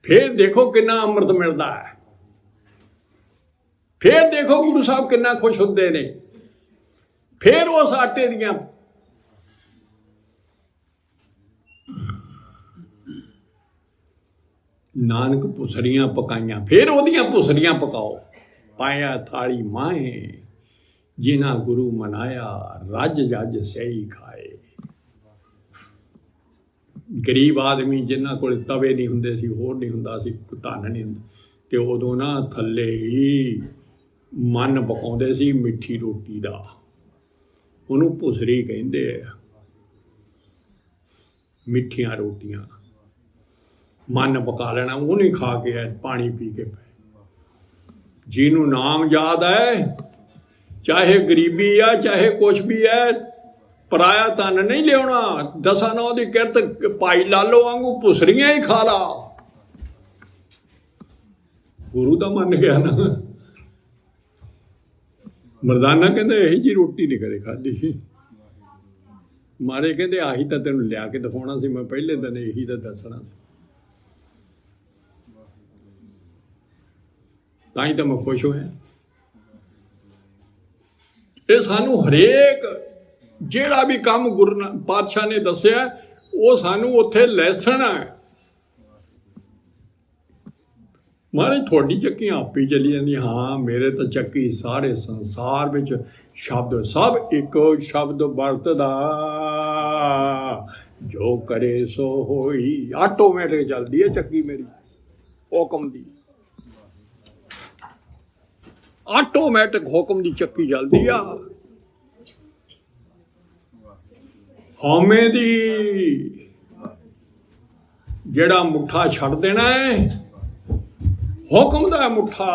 ਫੇਰ ਦੇਖੋ ਕਿੰਨਾ ਅੰਮ੍ਰਿਤ ਮਿਲਦਾ ਹੈ। ਫੇਰ ਦੇਖੋ ਗੁਰੂ ਸਾਹਿਬ ਕਿੰਨਾ ਖੁਸ਼ ਹੁੰਦੇ ਨੇ। ਫੇਰ ਉਸ ਆਟੇ ਦੀਆਂ ਨਾਨਕ ਪੁਸਰੀਆਂ ਪਕਾਈਆਂ, ਫੇਰ ਉਹਦੀਆਂ ਪੁਸਰੀਆਂ ਪਕਾਓ। ਪਾਇਆ ਥਾਲੀ ਮਾਹੇ, ਜਿਨ੍ਹਾਂ ਗੁਰੂ ਮਨਾਇਆ, ਰੱਜ ਜੱਜ ਸਹੀ ਖਾਏ। ਗਰੀਬ ਆਦਮੀ ਜਿਨ੍ਹਾਂ ਕੋਲ ਤਵੇ ਨਹੀਂ ਹੁੰਦੇ ਸੀ, ਹੋਰ ਨਹੀਂ ਹੁੰਦਾ ਸੀ, ਧਨ ਨਹੀਂ ਹੁੰਦਾ, ਤੇ ਉਦੋਂ ਨਾ ਥੱਲੇ ਹੀ ਮਨ ਪਕਾਉਂਦੇ ਸੀ ਮਿੱਠੀ ਰੋਟੀ ਦਾ। ਉਹਨੂੰ ਪੁਸਰੀ ਕਹਿੰਦੇ ਆ। ਮਿੱਠੀਆਂ ਰੋਟੀਆਂ ਮਨ ਪਕਾ ਲੈਣਾ, ਉਹ ਨਹੀਂ ਖਾ ਕੇ ਪਾਣੀ ਪੀ ਕੇ ਪਏ। ਜਿਹਨੂੰ ਨਾਮ ਯਾਦ ਹੈ, ਚਾਹੇ ਗਰੀਬੀ ਆ ਚਾਹੇ ਕੁਛ ਵੀ ਹੈ, ਪਰਾਇਆ ਧਨ ਨਹੀਂ ਲਿਆਉਣਾ। 10 ਦੀ ਕਿਰਤ ਭਾਈ ਲਾਲੋ ਵਾਂਗੂ ਪੁਸਰੀਆਂ ਹੀ ਖਾ ਲਾ। ਗੁਰੂ ਦਾ ਮੰਨ ਗਿਆ ਨਾ। ਮਰਦਾਨਾ ਕਹਿੰਦੇ ਇਹੀ ਜੀ ਰੋਟੀ ਨਹੀਂ ਕਦੇ ਖਾਧੀ। ਮਾਰੇ ਕਹਿੰਦੇ ਆਹੀ ਤਾਂ ਤੈਨੂੰ ਲਿਆ ਕੇ ਦਿਖਾਉਣਾ ਸੀ, ਮੈਂ ਪਹਿਲੇ ਦਿਨ ਇਹੀ ਤਾਂ ਦੱਸਣਾ ਸੀ। ਤਾਂ ਹੀ ਤਾਂ ਮੈਂ ਖੁਸ਼ ਹੋਇਆ। ਇਹ ਸਾਨੂੰ ਹਰੇਕ ਜਿਹੜਾ ਵੀ ਕੰਮ ਗੁਰੂ ਪਾਤਸ਼ਾਹ ਨੇ ਦੱਸਿਆ, ਉਹ ਸਾਨੂੰ ਉੱਥੇ ਲੈਸਣ ਹੈ। महाराज थोड़ी चक्की आप ही चली जाती। हाँ मेरे तो चक्की सारे संसार विच शब्द सब एक शब्द वरतदा, जो करे सो होई। ऑटोमैटिक चलती है चक्की मेरी, हुक्म दी ऑटोमैटिक हुक्म दी चक्की चलती आ। हौमे दी जेड़ा मुठा छड़ देना है, हुक्म दा मुठा।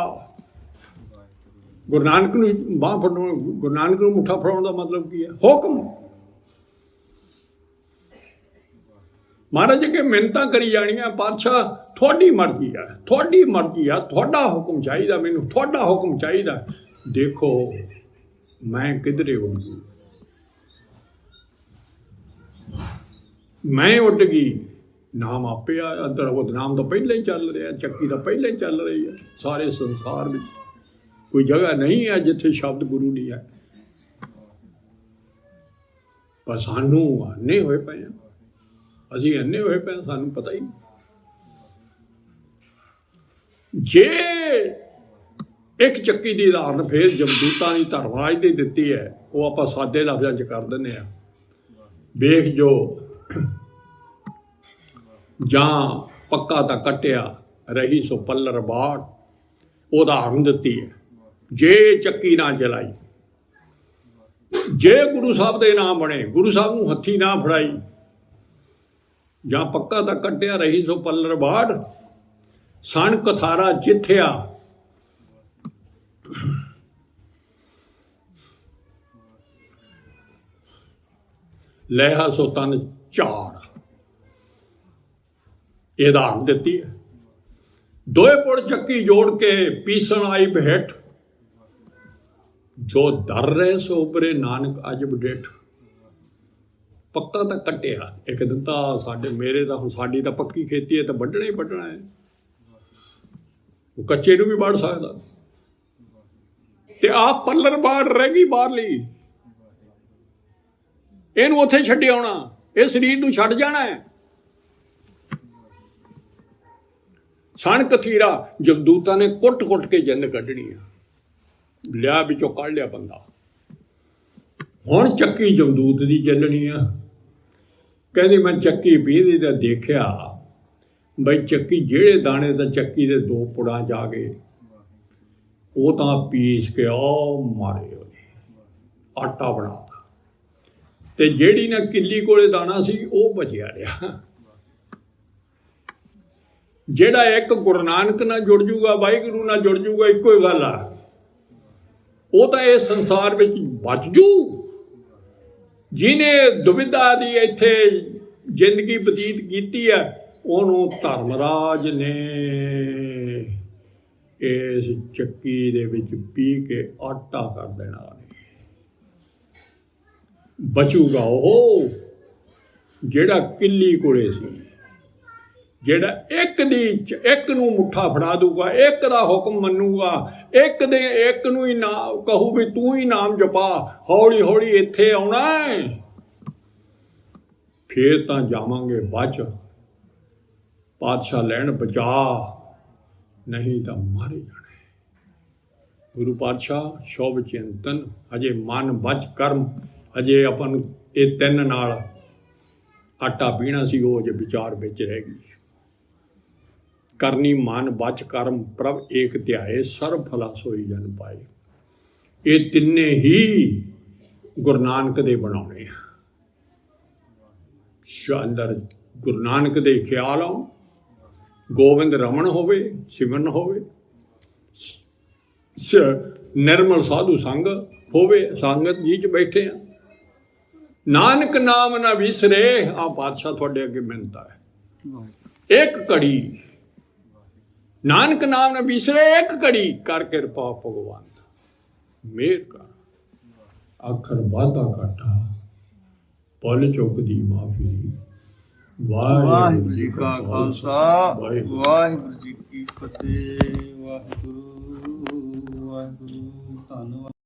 गुरु नानक नूं बांह फड़ाउण, गुरु नानक नूं मुठा फड़ाउण दा मतलब की है? हुक्म। महाराज अगे मिन्नतां करी जानियां, पातशाह थोड़ी मर्जी है, थोड़ी मर्जी है, थोड़ा हुक्म चाहिए, मैनूं थोड़ा हुक्म चाहिए। देखो मैं किधरे उड़ी, मैं उड गई, नाम आपे आया। अंदर वो नाम तो पहले ही चल रहा, चक्की तो पहले ही चल रही है। सारे संसार में कोई जगह नहीं है जिथे शब्द गुरु नहीं है। पर सानू अन्ने होए पे हैं, असीं अन्ने होए पे हैं, सानू पता ही नहीं। जे एक चक्की की उदाहरण फिर जमदूतां दी धर्मराज दी दित्ती है, वो आपां सादे लफ्ज़ां च कर दिंदे आ। वेख जो जां पक्का तां कट्टिया, रही सो पल्लर बाड़, उदाहरण दित्ती है। जे चक्की ना चलाई, जे गुरु साहब दे ना बने, गुरु साहब नूं हत्थी ना फड़ाई, जां पक्का तां कट्टिया, रही सो पल्लर बाड़, सन कथारा जिथ्या, लैहा सो तन झाड़। ये उदाहरण दित्ती है। दोए पुड़ चक्की जोड़ के पीसन आई बहेठ, जो दर रहे सो उबरे नानक अज बडेठ। पक्का तो कट्टिया एक दिता साडे, मेरे तो साडी तो पक्की खेती है, तो वड्ढना ही वड्ढना है। वो कच्चे नूं भी वढ़ सकदा, ते आप पल्लर बाड़ रह गई बाहरली, इहनूं उत्थे छड्डे आउणा, इह शरीर नूं छड्ड जाना है। सन कथीरा जमदूतां ने कुट कुट के जिंद कड्ढनी है, लिया विचों कढ़ लिया बंदा। हुण चक्की जमदूत दी चलनी है। कहंदी मैं चक्की पींदी ते देखिया बई चक्की जेड़े दाने तो चक्की दे दो पुड़ां च आ गए, वो तां पीस के मारे ਉਹਨੇ आटा बनाता, ते जेड़ी ना किल्ली कोले दाना सी वो बचिया रहा। जेड़ा एक गुरु नानक नाल जुड़ जूगा, वाहिगुरू नाल जुड़ जूगा, इक्को ही गल आ, वो तो इस संसार में बच जू। जिन्हें दुविधा की इत्थे जिंदगी बतीत की है, उन्होंने धर्मराज ने इस चक्की दे विच पी के आटा कर देना। बचूगा वो जेड़ा किल्ली कोले सी, जेड़ा एक नूं मुठा फड़ा दूगा, एक दा हुक्म मनूगा, एक नूं ही ना कहू भी तू ही नाम जपा, हौली हौली इत्थे आउणा है, फिर तां जावांगे बच। पातशाह लैण बचा, नहीं तो मारे जाने। गुरु पातशाह शुभ चिंतन, हजे मन बच कर्म, हजे अपन ये तीन नाल आटा पीना सी, वो अजे विचार विच रह गई। करनी मन बच कर्म, प्रभ एक ध्याए, सर्व फला सोई जन पाए। ये तिन्ने ही गुरु नानक दे बनाने। अंदर गुरु नानक दे ख्याल आउण, गोविंद रमन होवे, सिमरन होवे, निर्मल साधु संग होवे, संगत जी च बैठे हैं, नानक नाम ना विसरे। आ पातशाह तुहाडे अगे मिन्नत है, एक घड़ी नानक नाम न विसरे, एक घड़ी कर किरपा भगवान मेहर कर। आखर वाधा घाटा भुल चुक दी माफी। वाहिगुरू जी का खालसा, वाहिगुरू जी की फतेह। वाहिगुरू वाहिगुरू धन्नवाद।